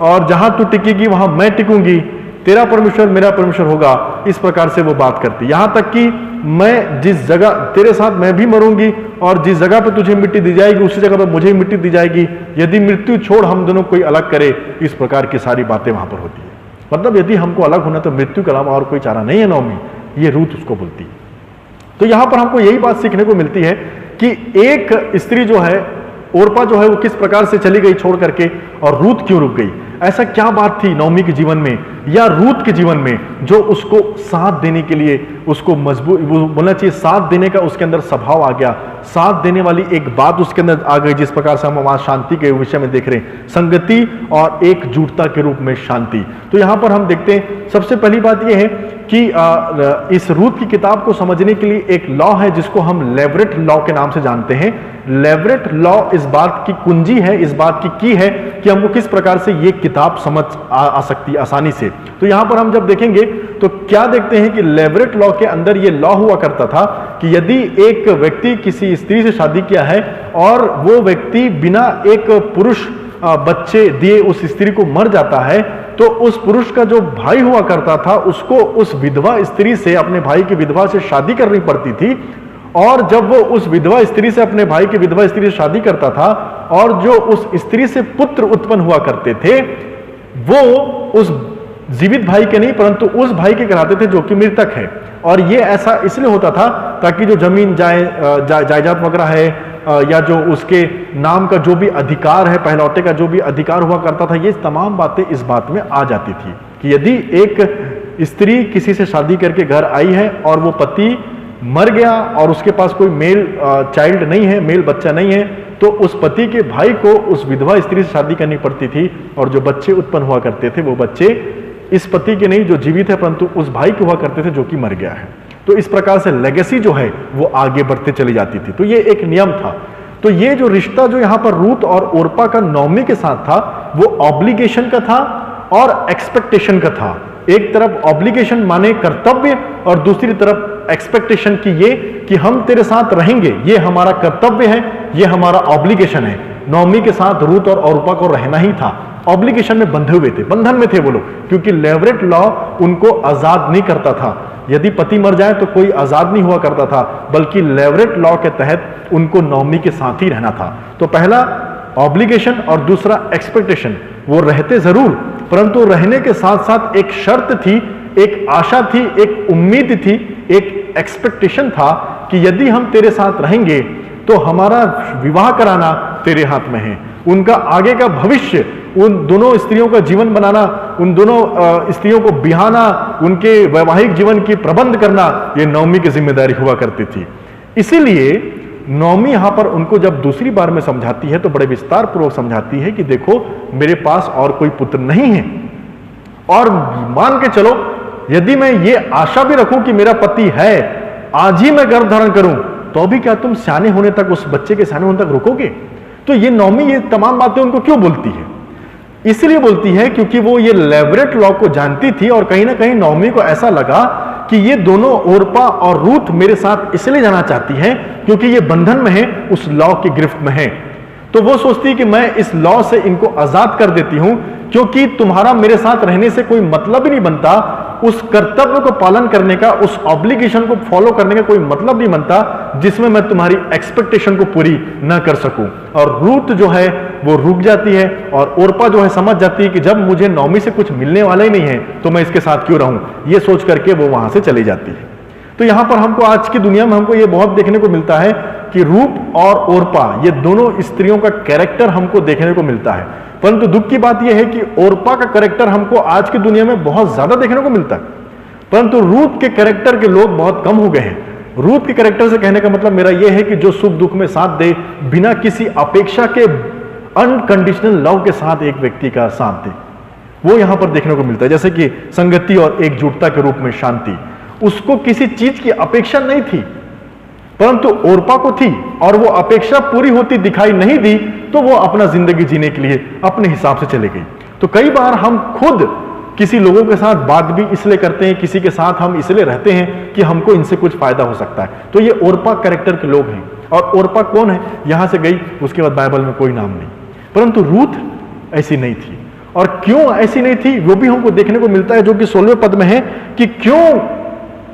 और जहां तू टिकेगी वहां मैं टिकूंगी, तेरा परमेश्वर मेरा परमेश्वर होगा। इस प्रकार से वो बात करती, यहां तक कि मैं जिस जगह तेरे साथ मैं भी मरूंगी, और जिस जगह पे तुझे मिट्टी दी जाएगी उसी जगह पे मुझे मिट्टी दी जाएगी, यदि मृत्यु छोड़ हम दोनों कोई अलग करे। इस प्रकार की सारी बातें वहां पर होती है। मतलब यदि हमको अलग होना तो मृत्यु के अलावा और कोई चारा नहीं है नौमी, ये रूत उसको बोलती है। तो यहां पर हमको यही बात सीखने को मिलती है कि एक स्त्री जो है, ओरपा जो है, वो किस प्रकार से चली गई छोड़ करके, और रूत क्यों रुक गई। ऐसा क्या बात थी नौमी के जीवन में या रूत के जीवन में जो उसको साथ देने के लिए उसको मजबूत, वो बोलना चाहिए साथ देने का उसके अंदर स्वभाव आ गया, साथ देने वाली एक बात उसके अंदर आ गई। जिस प्रकार से हम आज शांति के विषय में देख रहे हैं, संगति और एकजुटता के रूप में शांति। तो यहां पर हम देखते हैं, सबसे पहली बात यह है कि इस रूत की किताब को समझने के लिए एक लॉ है जिसको हम लेवरेट लॉ के नाम से जानते हैं। लेवरेट लॉ इस बात की कुंजी है, इस बात की है कि हमको किस प्रकार से ये किताब समझ आ सकती है आसानी से। तो यहां पर हम जब देखेंगे तो क्या देखते हैं कि लेवरेट लॉ के अंदर ये लॉ हुआ करता था कि यदि एक व्यक्ति किसी स्त्री से शादी किया है और वो व्यक्ति बिना एक पुरुष बच्चे दिए उस स्त्री को मर जाता है, तो उस पुरुष का जो भाई हुआ करता था उसको उस विधवा स्त्री से, अपने भाई की विधवा से शादी करनी पड़ती थी। और जब वो उस विधवा स्त्री से, अपने भाई की विधवा स्त्री से शादी करता था, और जो उस स्त्री से पुत्र उत्पन्न हुआ करते थे, वो उस जीवित भाई के नहीं परंतु उस भाई के कहलाते थे जो कि मृतक है। और ये ऐसा इसलिए होता था ताकि जो जमीन जायदाद वगैरह है या जो उसके नाम का जो भी अधिकार है, पहलौटे का जो भी अधिकार हुआ करता था, ये तमाम बातें इस बात में आ जाती थी कि यदि एक स्त्री किसी से शादी करके घर आई है और वो पति मर गया और उसके पास कोई मेल चाइल्ड नहीं है, मेल बच्चा नहीं है, तो उस पति के भाई को उस विधवा स्त्री से शादी करनी पड़ती थी, और जो बच्चे उत्पन्न हुआ करते थे वो बच्चे इस पति के नहीं जो जीवित है परंतु उस भाई के हुआ करते थे जो कि मर गया है। तो इस प्रकार से लेगेसी जो है वो आगे बढ़ते चली जाती थी। तो ये एक नियम था। तो ये जो रिश्ता जो यहां पर रूत और ओरपा का नौमी के साथ था, वो ऑब्लिगेशन का था और एक्सपेक्टेशन का था। एक तरफ ऑब्लिगेशन माने कर्तव्य, और दूसरी तरफ एक्सपेक्टेशन की ये कि हम तेरे साथ रहेंगे, ये हमारा कर्तव्य है, ये हमारा ऑब्लिगेशन है। नौमी के साथ रूत और ओरपा को रहना ही था, ऑब्लिगेशन में बंधे हुए थे, बंधन में थे वो लोग, क्योंकि लेवरेट लॉ उनको आजाद नहीं करता था। यदि पति मर जाए तो कोई आजाद नहीं हुआ करता था, बल्कि लेवरेट लॉ के तहत उनको नौमी के साथ ही रहना था। तो पहला ऑब्लिगेशन और दूसरा एक्सपेक्टेशन, वो रहते जरूर, परंतु रहने के साथ साथ एक शर्त थी, एक आशा थी, एक उम्मीद थी, एक एक्सपेक्टेशन था कि यदि हम तेरे साथ रहेंगे तो हमारा विवाह कराना तेरे हाथ में है। उनका आगे का भविष्य, उन दोनों स्त्रियों का जीवन बनाना, उन दोनों स्त्रियों को बिहाना, उनके वैवाहिक जीवन की प्रबंध करना, ये नौमी की जिम्मेदारी हुआ करती थी। इसीलिए नौमी यहां पर उनको जब दूसरी बार में समझाती है तो बड़े विस्तार पूर्वक समझाती है कि देखो, मेरे पास और कोई पुत्र नहीं है, और मान के चलो यदि मैं ये आशा भी रखूं कि मेरा पति है, आज ही मैं गर्भ धारण करूं, तो भी क्या तुम सियाने होने तक, उस बच्चे के सियाने होने तक रुकोगे? तो ये नौमी ये तमाम बातें उनको क्यों बोलती है? इसलिए बोलती है क्योंकि वो ये लेवरेट लॉ को जानती थी और कहीं ना कहीं नौमी को ऐसा लगा कि ये दोनों ओरपा और रूथ मेरे साथ इसलिए जाना चाहती है क्योंकि ये बंधन में है, उस लॉ की गिरफ्त में है। तो वो सोचती है कि मैं इस लॉ से इनको आजाद कर देती हूं, क्योंकि तुम्हारा मेरे साथ रहने से कोई मतलब ही नहीं बनता, उस कर्तव्य को पालन करने का, उस ऑब्लिगेशन को फॉलो करने का कोई मतलब नहीं बनता जिसमें मैं तुम्हारी एक्सपेक्टेशन को पूरी ना कर सकूं। और रूथ जो है वो रुक जाती है और ओरपा जो है समझ जाती है कि जब मुझे नौमी से कुछ मिलने वाला ही नहीं है तो मैं इसके साथ क्यों रहूं, ये सोच करके वो वहां से चली जाती है। तो यहां पर हमको आज की दुनिया में हमको ये बहुत देखने को मिलता है कि रूप और ओरपा ये दोनों स्त्रियों का कैरेक्टर हमको देखने को मिलता है, परंतु दुख की बात यह है कि ओरपा का कैरेक्टर हमको आज की दुनिया में बहुत ज्यादा देखने को मिलता है, परंतु रूथ के कैरेक्टर के लोग बहुत कम हो गए हैं। रूथ के कैरेक्टर से कहने का मतलब मेरा यह है कि जो सुख दुख में साथ दे, बिना किसी अपेक्षा के अनकंडीशनल लव के साथ एक व्यक्ति का साथ दे, वो यहां पर देखने को मिलता है। जैसे कि संगति और एकजुटता के रूप में शांति, उसको किसी चीज की अपेक्षा नहीं थी, परंतु ओरपा को थी, और वो अपेक्षा पूरी होती दिखाई नहीं दी तो वो अपना जिंदगी जीने के लिए अपने हिसाब से चले गई। तो कई बार हम खुद किसी लोगों के साथ बात भी इसलिए करते हैं, किसी के साथ हम इसलिए रहते हैं कि हमको इनसे कुछ फायदा हो सकता है। तो ये ओरपा कैरेक्टर के लोग हैं। और ओरपा कौन है? यहां से गई, उसके बाद बाइबल में कोई नाम नहीं, परंतु रूथ ऐसी नहीं थी। और क्यों ऐसी नहीं थी वो भी हमको देखने को मिलता है, जो कि 16वें पद में है कि क्यों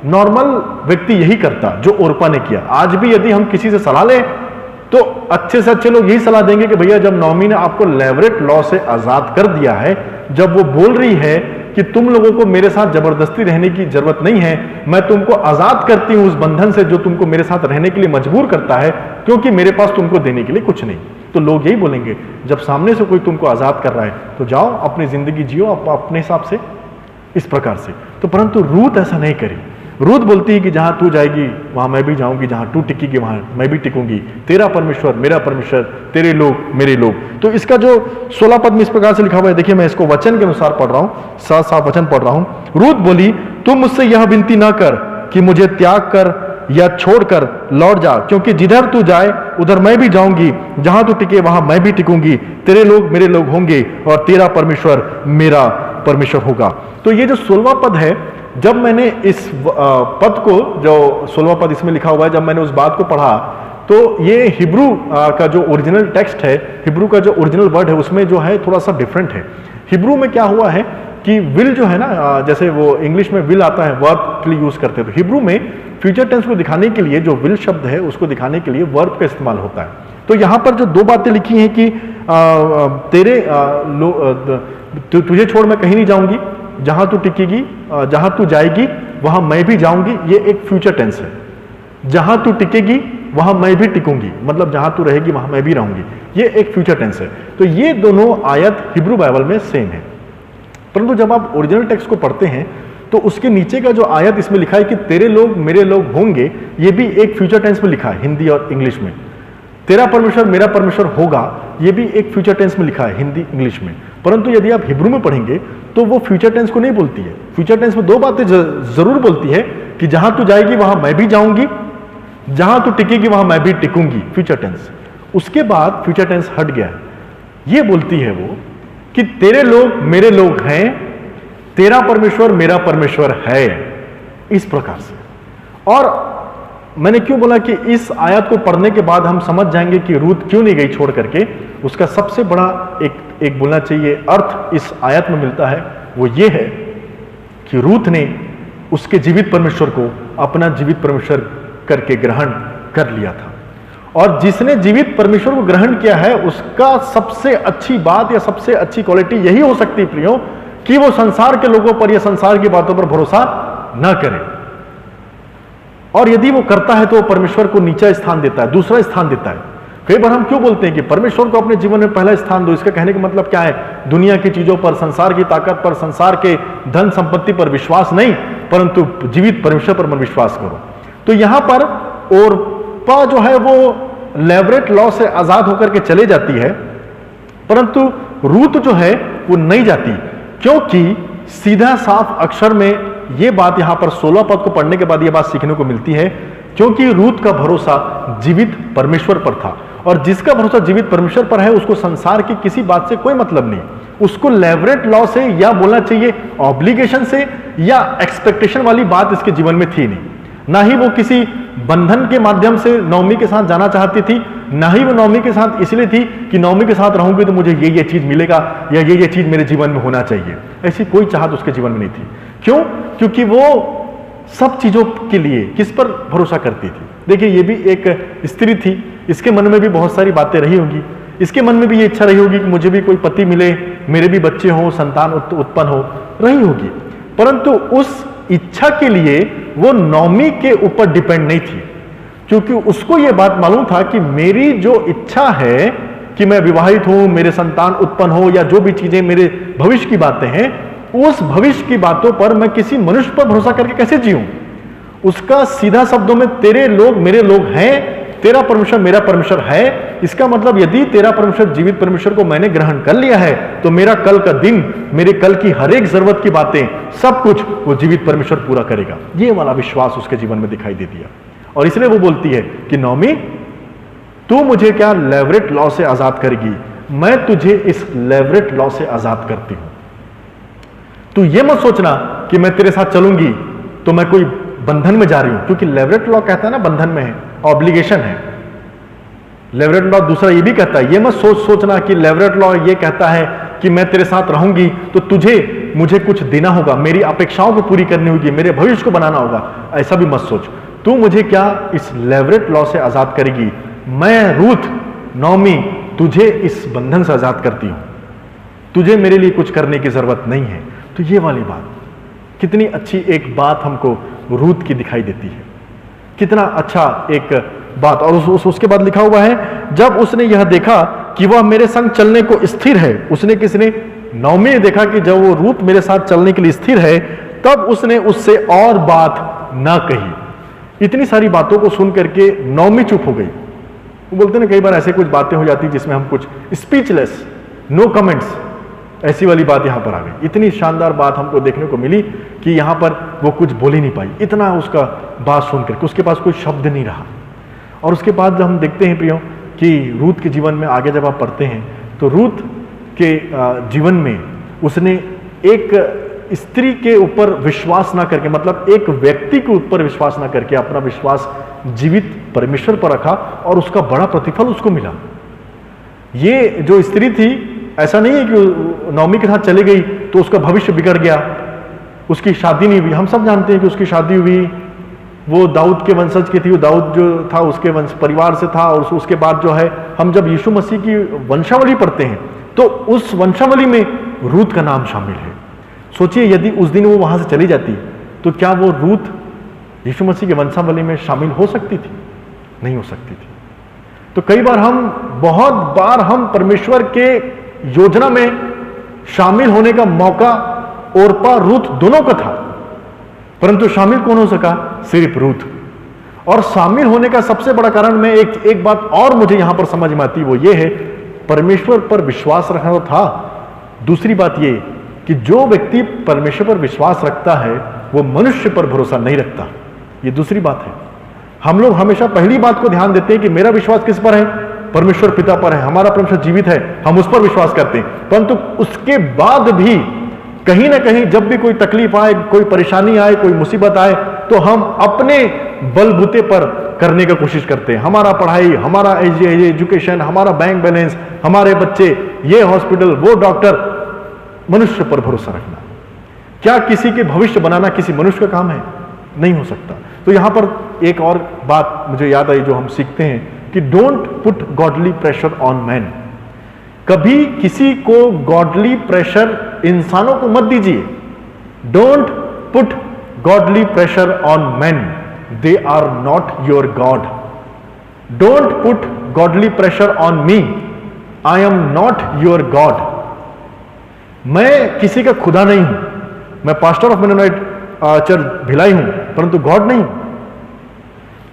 नॉर्मल व्यक्ति यही करता जो ओरपा ने किया। आज भी यदि हम किसी से सलाह लें तो अच्छे से अच्छे लोग यही सलाह देंगे कि भैया जब नौमी ने आपको लेवरेट लॉ से आजाद कर दिया है, जब वो बोल रही है कि तुम लोगों को मेरे साथ जबरदस्ती रहने की जरूरत नहीं है, मैं तुमको आजाद करती हूं उस बंधन से जो तुमको मेरे साथ रहने के लिए मजबूर करता है, क्योंकि मेरे पास तुमको देने के लिए कुछ नहीं। तो लोग यही बोलेंगे जब सामने से कोई तुमको आजाद कर रहा है तो जाओ अपनी जिंदगी जियो अपने हिसाब से, इस प्रकार से। तो परंतु रूथ ऐसा नहीं करी। रूथ बोलती है कि जहां तू जाएगी वहां मैं भी जाऊंगी, जहां तू टिकेगी वहां मैं भी टिकूंगी, तेरा परमेश्वर मेरा परमेश्वर, तेरे लोग मेरे लोग। तो इसका जो 16 पद में इस प्रकार से लिखा हुआ है, देखिए मैं इसको वचन के अनुसार पढ़ रहा हूं, साफ साफ वचन पढ़ रहा हूं। रूथ बोली, तुम मुझसे यह विनती ना कर कि मुझे त्याग कर या छोड़कर लौट जा, क्योंकि जिधर तू जाए उधर मैं भी जाऊंगी, जहां तू टिके वहां मैं भी टिकूंगी, तेरे लोग मेरे लोग होंगे और तेरा परमेश्वर मेरा परमेश्वर होगा। तो ये जो 16वां पद है, जब मैंने इस पद को, जो 16वां पद इसमें लिखा हुआ है, जब मैंने उस बात को पढ़ा तो ये हिब्रू का जो ओरिजिनल टेक्स्ट है, हिब्रू का जो ओरिजिनल वर्ड है उसमें जो है थोड़ा सा डिफरेंट है। हिब्रू में क्या हुआ है कि विल जो है ना, जैसे वो इंग्लिश में विल आता है वर्ब के लिए यूज करते हैं, तो हिब्रू में फ्यूचर टेंस को दिखाने के लिए जो विल शब्द है उसको दिखाने के लिए वर्ब का इस्तेमाल होता है। तो यहां पर जो दो बातें लिखी हैं कि तुझे छोड़ मैं कहीं नहीं जाऊंगी, जहां तू टिकेगी, जहां तू जाएगी वहां मैं भी जाऊंगी, ये एक फ्यूचर टेंस है। जहां तू टिकेगी वहां मैं भी टिकूंगी, मतलब जहां तू रहेगी वहां मैं भी रहूंगी, ये एक फ्यूचर टेंस है। तो ये दोनों आयत हिब्रू बाइबल में सेम है। परंतु जब आप ओरिजिनल टेक्स्ट को पढ़ते हैं तो उसके नीचे का जो आयत इसमें लिखा है कि तेरे लोग मेरे लोग होंगे, ये भी एक फ्यूचर टेंस में लिखा है हिंदी और इंग्लिश में। तेरा परमेश्वर मेरा परमेश्वर होगा, ये भी एक फ्यूचर टेंस में लिखा है हिंदी इंग्लिश में। परंतु यदि आप हिब्रू में पढ़ेंगे तो वो फ्यूचर टेंस को नहीं बोलती है। फ्यूचर टेंस में दो बातें जरूर बोलती है कि जहां तू जाएगी वहां मैं भी जाऊंगी, जहां तू टिकेगी वहां मैं भी टिकूंगी, फ्यूचर टेंस। उसके बाद फ्यूचर टेंस हट गया है, ये बोलती है वो कि तेरे लोग मेरे लोग हैं, तेरा परमेश्वर मेरा परमेश्वर है, इस प्रकार से। और मैंने क्यों बोला कि इस आयत को पढ़ने के बाद हम समझ जाएंगे कि रूथ क्यों नहीं गई छोड़ करके, उसका सबसे बड़ा एक बोलना चाहिए अर्थ इस आयत में मिलता है, वो ये है कि रूथ ने उसके जीवित परमेश्वर को अपना जीवित परमेश्वर करके ग्रहण कर लिया था। और जिसने जीवित परमेश्वर को ग्रहण किया है उसका सबसे अच्छी बात या सबसे अच्छी क्वालिटी यही हो सकती है प्रियो, कि वो संसार के लोगों पर या संसार की बातों पर भरोसा न करे। और यदि वो करता है तो वो परमेश्वर को नीचा स्थान देता है, दूसरा स्थान देता है। कई बार हम क्यों बोलते हैं कि परमेश्वर को अपने जीवन में पहला स्थान दो, इसका कहने का मतलब क्या है? दुनिया की चीजों पर, संसार की ताकत पर, संसार के धन संपत्ति पर विश्वास नहीं, परंतु जीवित परमेश्वर पर मन विश्वास करो। तो यहां पर ओरपा जो है वो लेवरेट लॉ से आजाद होकर के चले जाती है, परंतु रूथ जो है वो नहीं जाती, क्योंकि सीधा साफ अक्षर में यह बात यहां पर 16 पद को पढ़ने के बाद यह बात सीखने को मिलती है, क्योंकि रूत का भरोसा जीवित परमेश्वर पर था, और जिसका भरोसा जीवित परमेश्वर पर है उसको संसार की किसी बात से कोई मतलब नहीं। उसको लेवरेट लॉ से, या बोलना चाहिए ऑब्लिगेशन से, या एक्सपेक्टेशन वाली बात इसके जीवन में थी नहीं। ना ही वो किसी बंधन के माध्यम से नौमी के साथ जाना चाहती थी, ना ही वो नौमी के साथ इसलिए थी कि नौमी के साथ रहूंगी तो मुझे ये चीज मिलेगा या ये चीज मेरे जीवन में होना चाहिए। ऐसी कोई चाहत उसके जीवन में नहीं थी। क्यों? क्योंकि वो सब चीजों के लिए किस पर भरोसा करती थी। देखिए, ये भी एक स्त्री थी, इसके मन में भी बहुत सारी बातें रही होंगी। इसके मन में भी ये इच्छा रही होगी कि मुझे भी कोई पति मिले, मेरे भी बच्चे हों, संतान उत्पन्न हो रही होगी, परंतु उस इच्छा के लिए वो नौमी के ऊपर डिपेंड नहीं थी, क्योंकि उसको ये बात मालूम था कि मेरी जो इच्छा है कि मैं विवाहित हूं, मेरे संतान उत्पन्न हो, या जो भी चीजें मेरे भविष्य की बातें हैं, उस भविष्य की बातों पर मैं किसी मनुष्य पर भरोसा करके कैसे जीऊं। उसका सीधा शब्दों में तेरे लोग मेरे लोग हैं, तेरा परमेश्वर मेरा परमेश्वर है। इसका मतलब यदि तेरा परमेश्वर जीवित परमेश्वर को मैंने ग्रहण कर लिया है तो मेरा कल का दिन, मेरे कल की हर एक जरूरत की बातें, सब कुछ वो जीवित परमेश्वर पूरा करेगा। ये वाला विश्वास उसके जीवन में दिखाई दे दिया, और इसलिए वो बोलती है कि नौमी, तू मुझे क्या लेवरेट लॉ से आजाद करेगी? मैं तुझे इस लेवरेट लॉ से आजाद करती हूं। तू ये मत सोचना कि मैं तेरे साथ चलूंगी तो मैं कोई बंधन में जा रही हूं, क्योंकि लेवरेट लॉ कहता है ना बंधन में है, ऑब्लिगेशन है। लेवरेट लॉ दूसरा ये भी कहता है, ये मत सोचना कि लेवरेट लॉ ये कहता है कि मैं तेरे साथ रहूंगी तो तुझे मुझे कुछ देना होगा, मेरी अपेक्षाओं को पूरी करनी होगी, मेरे भविष्य को बनाना होगा। ऐसा भी मत सोच। तू मुझे क्या इस लेवरेट लॉ से आजाद करेगी? मैं रूथ नौमी तुझे इस बंधन से आजाद करती हूं, तुझे मेरे लिए कुछ करने की जरूरत नहीं है। तो ये वाली बात, कितनी अच्छी एक बात हमको रूथ की दिखाई देती है, कितना अच्छा एक बात। और उसके बाद लिखा हुआ है, जब उसने यह देखा कि वह मेरे संग चलने को स्थिर है, उसने किसने? नौमी ने देखा कि जब वो रूथ मेरे साथ चलने के लिए स्थिर है, तब उसने उससे और बात ना कही। इतनी सारी बातों को सुन करके नौमी चुप हो गई। वो बोलते ना कई बार ऐसे कुछ बातें हो जाती जिसमें हम कुछ स्पीचलेस, नो कमेंट्स, ऐसी वाली बात यहां पर आ गई। इतनी शानदार बात हमको देखने को मिली कि यहां पर वो कुछ बोल ही नहीं पाई, इतना उसका बात सुन करके उसके पास कोई शब्द नहीं रहा। और उसके बाद हम देखते हैं प्रियो कि रूथ के जीवन में आगे जब आप पढ़ते हैं तो रूथ के जीवन में उसने एक स्त्री के ऊपर विश्वास ना करके, मतलब एक व्यक्ति के ऊपर विश्वास ना करके अपना विश्वास जीवित परमेश्वर पर रखा, और उसका बड़ा प्रतिफल उसको मिला। ये जो स्त्री थी, ऐसा नहीं है कि नौमी के साथ चली गई तो उसका भविष्य बिगड़ गया, उसकी शादी नहीं हुई। हम सब जानते हैं कि उसकी शादी हुई, वो दाऊद के वंशज की थी, वो दाऊद जो था उसके वंश परिवार से था। और उसके बाद जो है, हम जब यीशु मसीह की वंशावली पढ़ते हैं तो उस वंशावली में रूथ का नाम शामिल है। सोचिए, यदि उस दिन वो वहां से चली जाती तो क्या वो रूथ यीशु मसीह के वंशावली में शामिल हो सकती थी? नहीं हो सकती थी। तो कई बार बहुत बार हम परमेश्वर के योजना में शामिल होने का मौका ओरपा रूथ दोनों का था, परंतु शामिल कौन हो सका? सिर्फ रूथ। और शामिल होने का सबसे बड़ा कारण में एक बात और मुझे यहां पर समझ में आती, वो ये है, परमेश्वर पर विश्वास रखना तो था। दूसरी बात ये कि जो व्यक्ति परमेश्वर पर विश्वास रखता है वो मनुष्य पर भरोसा नहीं रखता। ये दूसरी बात है। हम लोग हमेशा पहली बात को ध्यान देते हैं कि मेरा विश्वास किस पर है? परमेश्वर पिता पर है, हमारा परमेश्वर जीवित है, हम उस पर विश्वास करते हैं। परंतु उसके बाद भी कहीं ना कहीं जब भी कोई तकलीफ आए, कोई परेशानी आए, कोई मुसीबत आए, तो हम अपने बलबूते पर करने की कोशिश करते हैं। हमारा पढ़ाई, हमारा एजुकेशन, हमारा बैंक बैलेंस, हमारे बच्चे, ये हॉस्पिटल, वो डॉक्टर, मनुष्य पर भरोसा रखना। क्या किसी के भविष्य बनाना किसी मनुष्य का काम है? नहीं हो सकता। तो यहां पर एक और बात मुझे याद आई जो हम सीखते हैं कि don't put godly pressure on man. कभी किसी को गॉडली प्रेशर इंसानों को मत दीजिए। Don't put godly pressure on man, they are not your God. Don't put godly pressure on me, I am not your God. मैं किसी का खुदा नहीं हूं, मैं pastor of Mennonite church Bhilai हूं, परंतु गॉड नहीं।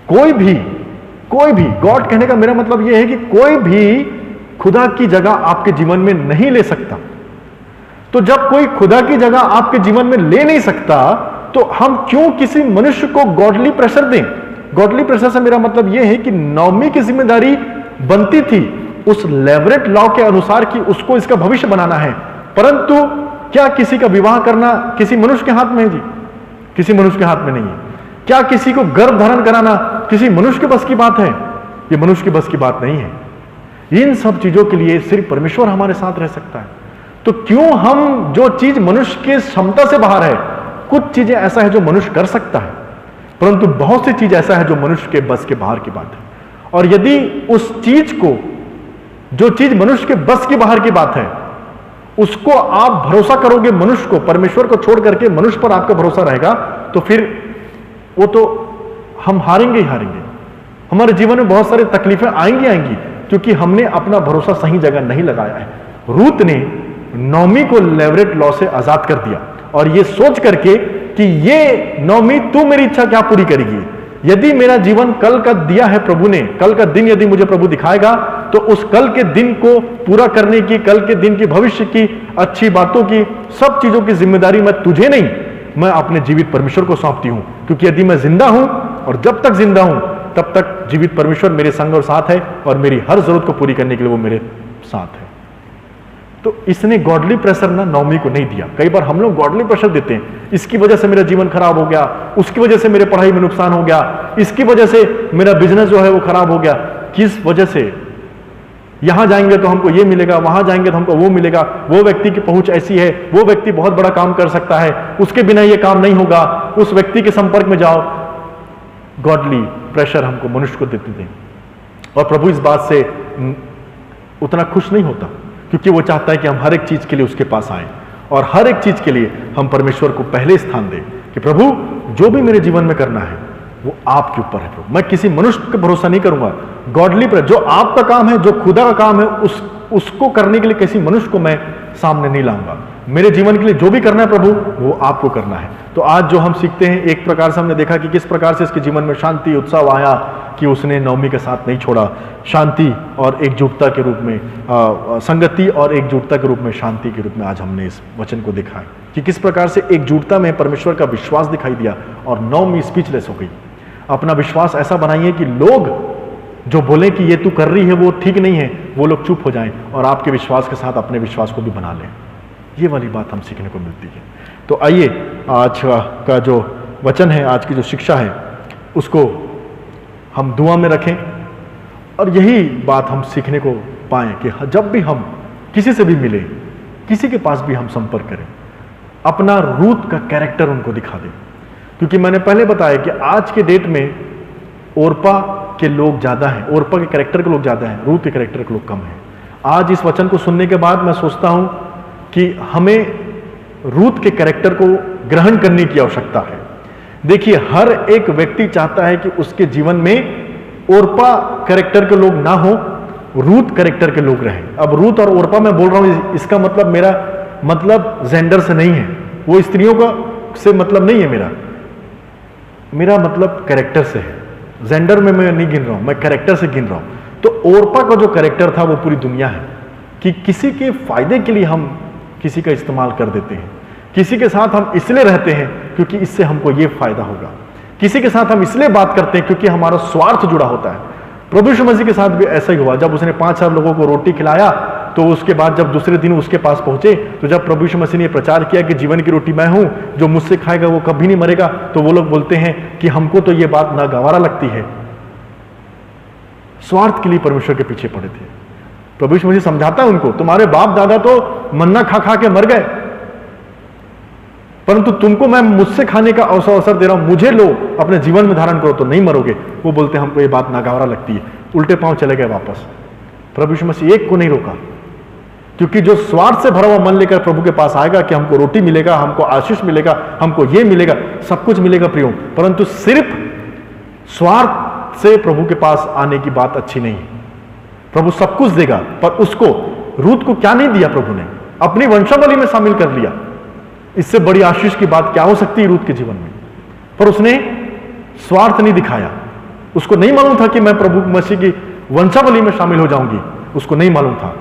कोई भी गॉड कहने का मेरा मतलब यह है कि कोई भी खुदा की जगह आपके जीवन में नहीं ले सकता। तो जब कोई खुदा की जगह आपके जीवन में ले नहीं सकता, तो हम क्यों किसी मनुष्य को गॉडली प्रेशर दें? गॉडली प्रेशर से मेरा मतलब यह है कि नौमी की जिम्मेदारी बनती थी उस लेवरेट लॉ के अनुसार कि उसको इसका भविष्य बनाना है, परंतु क्या किसी का विवाह करना किसी मनुष्य के हाथ में है जी? किसी मनुष्य के हाथ में नहीं है। क्या किसी को गर्भ धारण कराना किसी मनुष्य के बस की बात है? ये मनुष्य की बस की बात नहीं है। इन सब चीजों के लिए सिर्फ परमेश्वर हमारे साथ रह सकता है। तो क्यों हम जो चीज मनुष्य के क्षमता से बाहर है, कुछ चीजें ऐसा है जो मनुष्य कर सकता है, परंतु बहुत सी चीज ऐसा है जो मनुष्य के बस के बाहर की बात है। और यदि उस चीज को, जो चीज मनुष्य के बस के बाहर की बात है, उसको आप भरोसा करोगे मनुष्य को, परमेश्वर को छोड़ करके मनुष्य पर आपका भरोसा रहेगा, तो फिर वो तो हम हारेंगे ही हारेंगे। हमारे जीवन में बहुत सारी तकलीफें आएंगी, क्योंकि हमने अपना भरोसा सही जगह नहीं लगाया है। रूत ने नौमी को लेवरेट लॉ से आजाद कर दिया, और ये सोच करके कि ये नौमी तू मेरी इच्छा क्या पूरी करेगी? यदि मेरा जीवन कल का दिया है प्रभु ने, कल का दिन यदि मुझे प्रभु दिखाएगा, तो उस कल के दिन को पूरा करने की, कल के दिन की, भविष्य की अच्छी बातों की, सब चीजों की जिम्मेदारी मैं तुझे नहीं, मैं अपने जीवित परमेश्वर को सौंपती हूं। क्योंकि यदि मैं जिंदा हूं, और जब तक जिंदा हूं तब तक जीवित परमेश्वर मेरे संग और साथ है, और मेरी हर जरूरत को पूरी करने के लिए वो मेरे साथ है। तो इसने गॉडली प्रेशर ना नौमी को नहीं दिया। कई बार हम लोग गॉडली प्रेशर देते हैं, इसकी वजह से मेरा जीवन खराब हो गया, उसकी वजह से मेरे पढ़ाई में नुकसान हो गया, इसकी वजह से मेरा बिजनेस जो है वो खराब हो गया। किस वजह से? यहां जाएंगे तो हमको ये मिलेगा, वहां जाएंगे तो हमको वो मिलेगा, वो व्यक्ति की पहुंच ऐसी है, वो व्यक्ति बहुत बड़ा काम कर सकता है, उसके बिना ये काम नहीं होगा, उस व्यक्ति के संपर्क में जाओ। गॉडली प्रेशर हमको मनुष्य को देते थे, और प्रभु इस बात से उतना खुश नहीं होता, क्योंकि वो चाहता है कि हम हर एक चीज के लिए उसके पास आए, और हर एक चीज के लिए हम परमेश्वर को पहले स्थान दें कि प्रभु जो भी मेरे जीवन में करना है वो आपके ऊपर है प्रभु, मैं किसी मनुष्य पर भरोसा नहीं करूंगा। गॉडली पर जो आपका काम है, जो खुदा का काम है, उसको करने के लिए किसी मनुष्य को मैं सामने नहीं लाऊंगा। मेरे जीवन के लिए जो भी करना है प्रभु, वो आपको करना है। तो आज जो हम सीखते हैं, एक प्रकार से हमने देखा कि किस प्रकार से इसके जीवन में शांति, उत्साह आया कि उसने नौमी का साथ नहीं छोड़ा। शांति और एकजुटता के रूप में, संगति और एकजुटता के रूप में, शांति के रूप में आज हमने इस वचन को देखा है कि किस प्रकार से एकजुटता में परमेश्वर का विश्वास दिखाई दिया, और नौमी स्पीचलेस हो गई। अपना विश्वास ऐसा बनाइए कि लोग जो बोले कि ये तू कर रही है वो ठीक नहीं है, वो लोग चुप हो जाएं, और आपके विश्वास के साथ अपने विश्वास को भी बना लें। ये वाली बात हम सीखने को मिलती है। तो आइए आज का जो वचन है, आज की जो शिक्षा है, उसको हम दुआ में रखें, और यही बात हम सीखने को पाएं कि जब भी हम किसी से भी मिले, किसी के पास भी हम संपर्क करें, अपना रूत का कैरेक्टर उनको दिखा दें। क्योंकि मैंने पहले बताया कि आज के डेट में ओरपा के लोग ज्यादा हैं, ओरपा के कैरेक्टर के लोग ज्यादा हैं, रूत के कैरेक्टर के लोग कम हैं। आज इस वचन को सुनने के बाद मैं सोचता हूं कि हमें रूत के कैरेक्टर को ग्रहण करने की आवश्यकता है। देखिए, हर एक व्यक्ति चाहता है कि उसके जीवन में ओरपा कैरेक्टर के लोग ना हो, रूत कैरेक्टर के लोग रहें। अब रूत और ओरपा मैं बोल रहा हूं, इसका मतलब मेरा मतलब जेंडर से नहीं है, वो स्त्रियों का से मतलब नहीं है, मेरा मतलब कैरेक्टर से है। जेंडर में मैं नहीं गिन रहा हूं, मैं कैरेक्टर से गिन रहा हूं। तो ओरपा का जो कैरेक्टर था वो पूरी दुनिया है कि किसी के फायदे के लिए हम किसी का इस्तेमाल कर देते हैं, किसी के साथ हम इसलिए रहते हैं क्योंकि इससे हमको ये फायदा होगा, किसी के साथ हम इसलिए बात करते हैं क्योंकि हमारा स्वार्थ जुड़ा होता है। प्रभु यीशु मसीह के साथ भी ऐसा ही हुआ। जब उसने 5,000 लोगों को रोटी खिलाया, तो उसके बाद जब दूसरे दिन उसके पास पहुंचे, तो जब प्रभु यीशु मसीह ने प्रचार किया कि जीवन की रोटी मैं हूं, जो मुझसे खाएगा वो कभी नहीं मरेगा, तो वो लोग बोलते हैं कि हमको तो ये बात नागवारा लगती है। स्वार्थ के लिए परमेश्वर के पीछे पड़े थे। प्रभु यीशु मसीह समझाता है उनको, तुम्हारे बाप दादा तो मन्ना खा खा के मर गए, परंतु तुमको मैं मुझसे खाने का अवसर दे रहा हूं, मुझे लो, अपने जीवन में धारण करो तो नहीं मरोगे। वो बोलते हैं हमको ये बात नागवारा लगती है, उल्टे पांव चले गए वापस। प्रभु यीशु मसीह एक को नहीं रोका, क्योंकि जो स्वार्थ से भरा हुआ मन लेकर प्रभु के पास आएगा कि हमको रोटी मिलेगा, हमको आशीष मिलेगा, हमको ये मिलेगा, सब कुछ मिलेगा प्रियो, परंतु सिर्फ स्वार्थ से प्रभु के पास आने की बात अच्छी नहीं है। प्रभु सब कुछ देगा, पर उसको, रूत को क्या नहीं दिया प्रभु ने? अपनी वंशावली में शामिल कर लिया। इससे बड़ी आशीष की बात क्या हो सकती है रूत के जीवन में? पर उसने स्वार्थ नहीं दिखाया। उसको नहीं मालूम था कि मैं प्रभु मसीह की वंशावली में शामिल हो जाऊंगी, उसको नहीं मालूम था।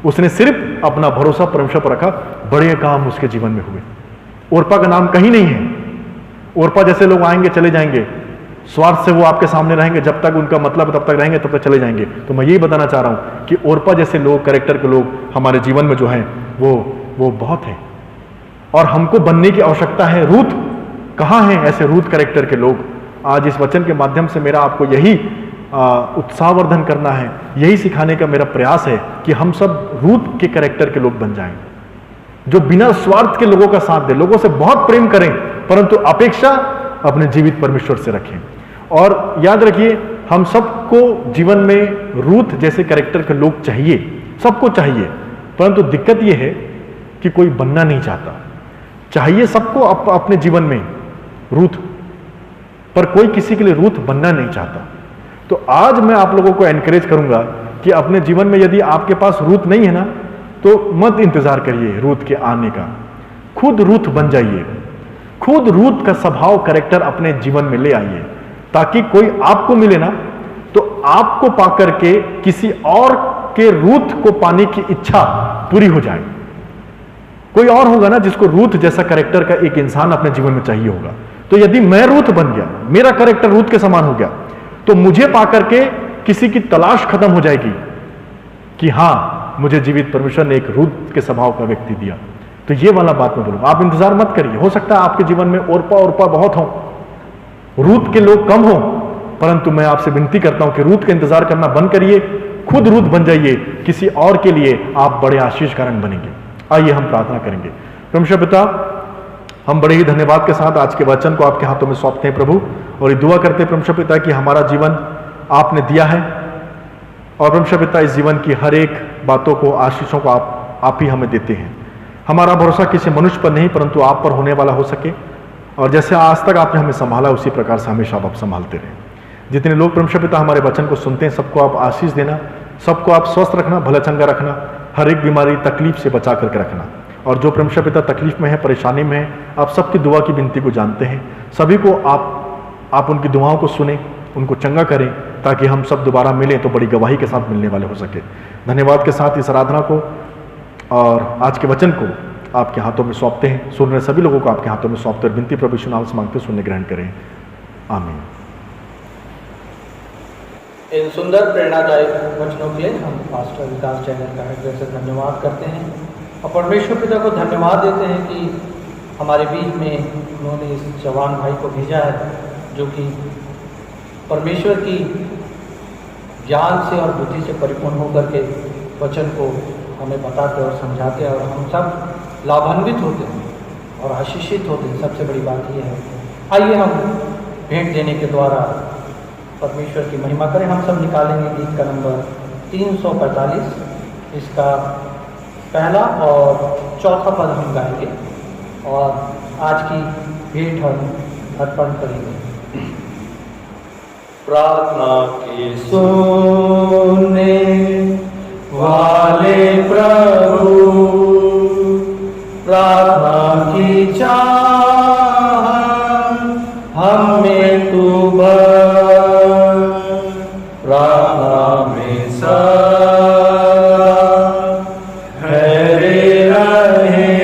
उसने सिर्फ अपना भरोसा परमेश्वर पर रखा, बड़े काम उसके जीवन में हुए। ओरपा का नाम कहीं नहीं है। ओरपा जैसे लोग आएंगे चले जाएंगे, स्वार्थ से वो आपके सामने रहेंगे, जब तक उनका मतलब तब तक रहेंगे, तब तक चले जाएंगे। तो मैं यही बताना चाह रहा हूं कि ओरपा जैसे लोग, कैरेक्टर के लोग हमारे जीवन में जो हैं वो बहुत हैं, और हमको बनने की आवश्यकता है। रूथ कहाँ हैं ऐसे रूथ कैरेक्टर के लोग? आज इस वचन के माध्यम से मेरा आपको यही उत्साहवर्धन करना है, यही सिखाने का मेरा प्रयास है कि हम सब रूथ के कैरेक्टर के लोग बन जाएं, जो बिना स्वार्थ के लोगों का साथ दे, लोगों से बहुत प्रेम करें, परंतु अपेक्षा अपने जीवित परमेश्वर से रखें। और याद रखिए, हम सबको जीवन में रूथ जैसे कैरेक्टर के लोग चाहिए, सबको चाहिए, परंतु दिक्कत यह है कि कोई बनना नहीं चाहता। चाहिए सबको अपने जीवन में रूथ, पर कोई किसी के लिए रूथ बनना नहीं चाहता। तो आज मैं आप लोगों को एनकरेज करूंगा कि अपने जीवन में यदि आपके पास रूथ नहीं है ना, तो मत इंतजार करिए रूथ के आने का, खुद रूथ बन जाइए, खुद रूथ का स्वभाव कैरेक्टर अपने जीवन में ले आइए, ताकि कोई आपको मिले ना तो आपको पाकर के किसी और के रूथ को पाने की इच्छा पूरी हो जाए। कोई और होगा ना जिसको रूथ जैसा कैरेक्टर का एक इंसान अपने जीवन में चाहिए होगा। तो यदि मैं रूथ बन गया, मेरा कैरेक्टर रूथ के समान हो गया, तो मुझे पाकर के किसी की तलाश खत्म हो जाएगी कि हां, मुझे जीवित परमेश्वर ने एक रूथ के स्वभाव का व्यक्ति दिया। तो ये वाला बात मैं बोलूंगा, आप इंतजार मत करिए। हो सकता है आपके जीवन में ओरपा बहुत हो, रूथ के लोग कम हो, परंतु मैं आपसे विनती करता हूं कि रूथ का इंतजार करना बंद करिए, खुद रूथ बन जाइए, किसी और के लिए आप बड़े आशीष कारण बनेंगे। आइए हम प्रार्थना करेंगे। परमेश्वर पिता, हम बड़े ही धन्यवाद के साथ आज के वचन को आपके हाथों में सौंपते हैं प्रभु, और ये दुआ करते हैं परमेश्वर पिता कि हमारा जीवन आपने दिया है, और परमेश्वर पिता इस जीवन की हर एक बातों को, आशीषों को आप ही हमें देते हैं। हमारा भरोसा किसी मनुष्य पर नहीं परंतु आप पर होने वाला हो सके, और जैसे आज तक आपने हमें संभाला उसी प्रकार से हमेशा आप संभालते रहे। जितने लोग परमेश्वर पिता हमारे वचन को सुनते हैं, सबको आप आशीष देना, सबको आप स्वस्थ रखना, भला चंगा रखना, हर एक बीमारी तकलीफ से बचा करके रखना। और जो परमेश्वर पिता तकलीफ में है, परेशानी में है, आप सबकी दुआ की विनती को जानते हैं, सभी को आप उनकी दुआओं को सुने, उनको चंगा करें, ताकि हम सब दोबारा मिलें तो बड़ी गवाही के साथ मिलने वाले हो सके। धन्यवाद के साथ इस आराधना को और आज के वचन को आपके हाथों में सौंपते हैं। सुन रहे सभी लोगों को आपके हाथों में सौंपते और विनती प्रभु यीशु नाम से मांगते सुनने ग्रहण करें, आमीन। इन सुंदर प्रेरणादायक वचनों के लिए हम पास्टर विकास चैनल का हृदय से धन्यवाद करते हैं, और परमेश्वर पिता को धन्यवाद देते हैं कि हमारे बीच में उन्होंने इस जवान भाई को भेजा है, जो कि परमेश्वर की ज्ञान से और बुद्धि से परिपूर्ण होकर के वचन को हमें बताते और समझाते हैं, और हम सब लाभान्वित होते हैं और आशीषित होते हैं। सबसे बड़ी बात यह है। आइए हम भेंट देने के द्वारा परमेश्वर की महिमा करें। हम सब निकालेंगे गीत का नंबर 345, इसका पहला और चौथा पद हम गाएंगे, और आज की भेंट हम अर्पण करेंगे। प्रार्थना के सुनने वाले प्रभु, प्रार्थना की चाह हमें तू भर, प्रार्थना में सदा ठहरे रहे,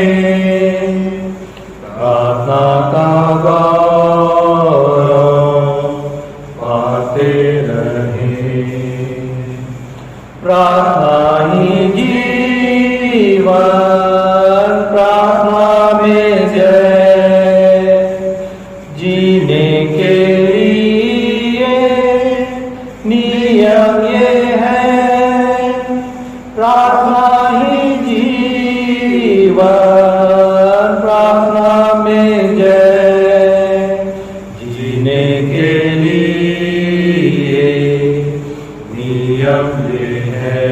प्रार्थना का गौरव पाते रहे, प्रार्थना ही जीवन, प्रार्थना में जय, जीने के लिए नियम ये है, प्रार्थना ही जीवन, प्रार्थना में जय, जीने के लिए नियम ये है,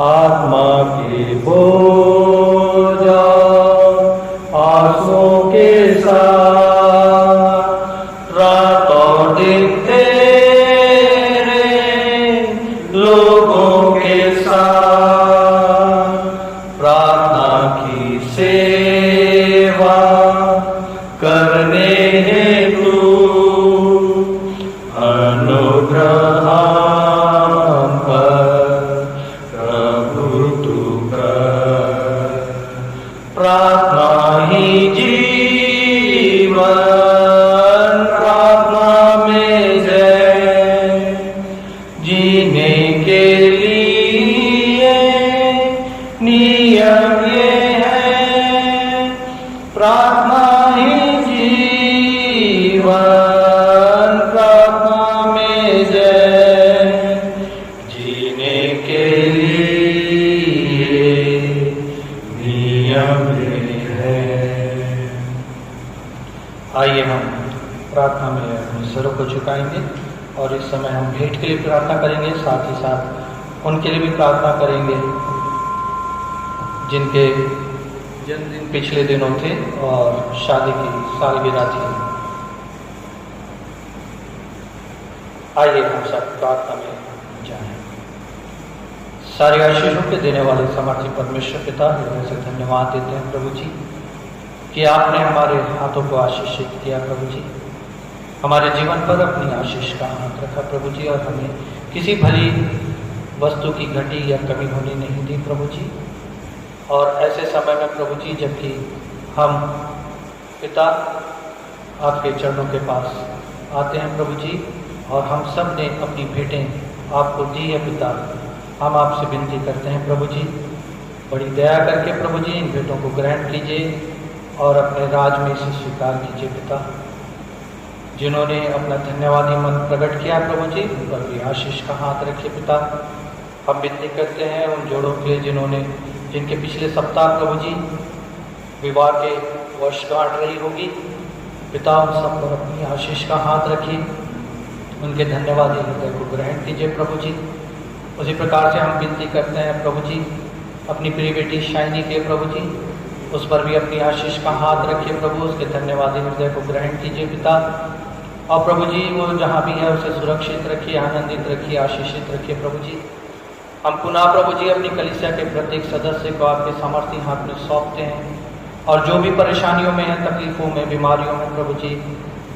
आत्मा के बोझा आंसुओं के साथ रातों दिन तेरे लोगों के साथ, प्रार्थना की सेवा करने हेतु अनुग्रह हम पर करेंगे और इस समय हम भेंट के लिए प्रार्थना करेंगे, साथ ही साथ उनके लिए भी प्रार्थना करेंगे जिनके जन्मदिन पिछले दिनों थे और शादी की सालगिरह थी। आइए हम सब प्रार्थना में जाएं। सारी आशीषों के देने वाले समर्थी परमेश्वर पिता, हृदय से धन्यवाद देते हैं प्रभु जी कि आपने हमारे हाथों को आशीषित किया प्रभु जी, हमारे जीवन पर अपनी आशीष का हाथ रखा प्रभु जी, और हमें किसी भली वस्तु की घटी या कमी होने नहीं दी प्रभु जी। और ऐसे समय में प्रभु जी जबकि हम पिता आपके चरणों के पास आते हैं प्रभु जी, और हम सब ने अपनी भेंटें आपको दी है पिता, हम आपसे विनती करते हैं प्रभु जी, बड़ी दया करके प्रभु जी इन भेंटों को ग्रहण कीजिए और अपने राज में इसे स्वीकार कीजिए पिता। जिन्होंने अपना धन्यवादी मन प्रकट किया प्रभु जी, उन पर भी आशीष का हाथ रखिए पिता। हम विनती करते हैं उन जोड़ों के लिए जिनके पिछले सप्ताह प्रभु जी विवाह के वर्षगांठ रही होगी पिता, उन सब पर अपनी आशीष का हाथ रखिए, उनके धन्यवादी हृदय को ग्रहण कीजिए प्रभु जी। उसी प्रकार से हम विनती करते हैं प्रभु जी अपनी प्रिय बेटी शाइनी के प्रभु जी, उस पर भी अपनी आशीष का हाथ रखिए प्रभु, उसके धन्यवादी हृदय को ग्रहण कीजिए पिता। और प्रभु जी वो जहाँ भी है उसे सुरक्षित रखिए, आनंदित रखिए, आशीषित रखिए प्रभु जी। हम पुनः प्रभु जी अपनी कलीसिया के प्रत्येक सदस्य को आपके सामर्थी हाथ में सौंपते हैं, और जो भी परेशानियों में है, तकलीफों में, बीमारियों में प्रभु जी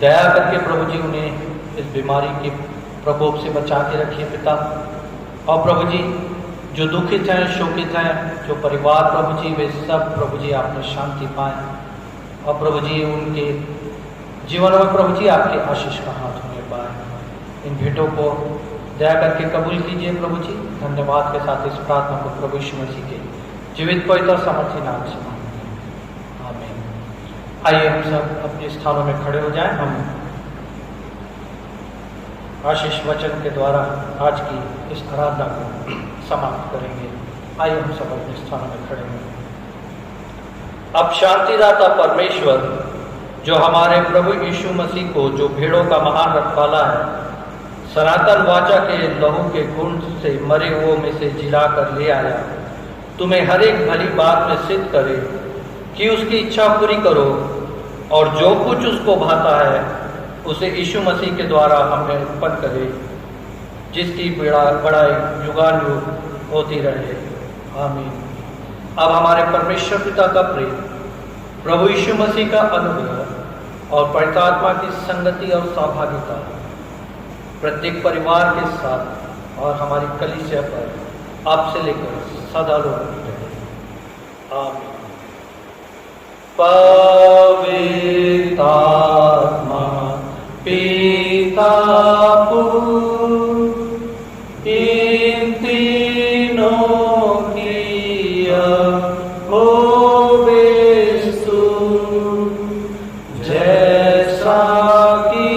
दया करके प्रभु जी उन्हें इस बीमारी के प्रकोप से बचा के रखिए पिता। और प्रभु जी जो दुखित हैं, शोकित हैं, जो परिवार प्रभु जी वे सब प्रभु जी आपने शांति पाएं, और प्रभु जी उनके जीवन में प्रभु जी आपके आशीष का हाथ होने पाए। इन भेंटों को दया करके कबूल कीजिए प्रभु जी। धन्यवाद के साथ इस प्रार्थना को प्रभु यीशु मसीह के जीवित पवित्र और सामर्थी नाम से मांगते हैं, आमीन। आइए हम सब अपने स्थानों में खड़े हो जाएं। हम आशीष वचन के द्वारा आज की इस आराधना को समाप्त करेंगे। आइए हम सब अपने स्थानों में खड़े हों। अब शांतिदाता परमेश्वर जो हमारे प्रभु यीशु मसीह को, जो भेड़ों का महान रखवाला है, सनातन वाचा के लहू के गुण से मरे हुओं में से जिला कर ले आया, तुम्हें हर एक भली बात में सिद्ध करे कि उसकी इच्छा पूरी करो, और जो कुछ उसको भाता है उसे यीशु मसीह के द्वारा हमें उत्पन्न करे, जिसकी बड़ाई युगानुयुग होती रहे, आमीन। अब हमारे परमेश्वर पिता का प्रेम, प्रभु यीशु मसीह का अनुग्रह और पवित्र आत्मा की संगति और सहभागिता प्रत्येक परिवार के साथ और हमारी कलीसिया पर आपसे लेकर सदा लोग रहे, आमीन। पवित्र आत्मा पिता पुत्र इन तीनों की हो बेस्तु, जैसा कि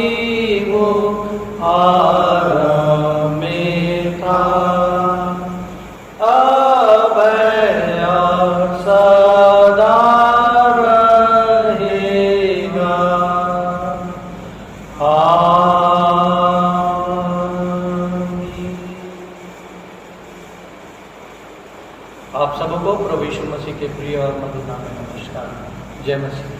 वो आरंभ में था, अब और सदा रहेगा, आप सबको प्रभु यीशु मसीह के प्रिय और मधुर नाम में नमस्कार। जय मसीह।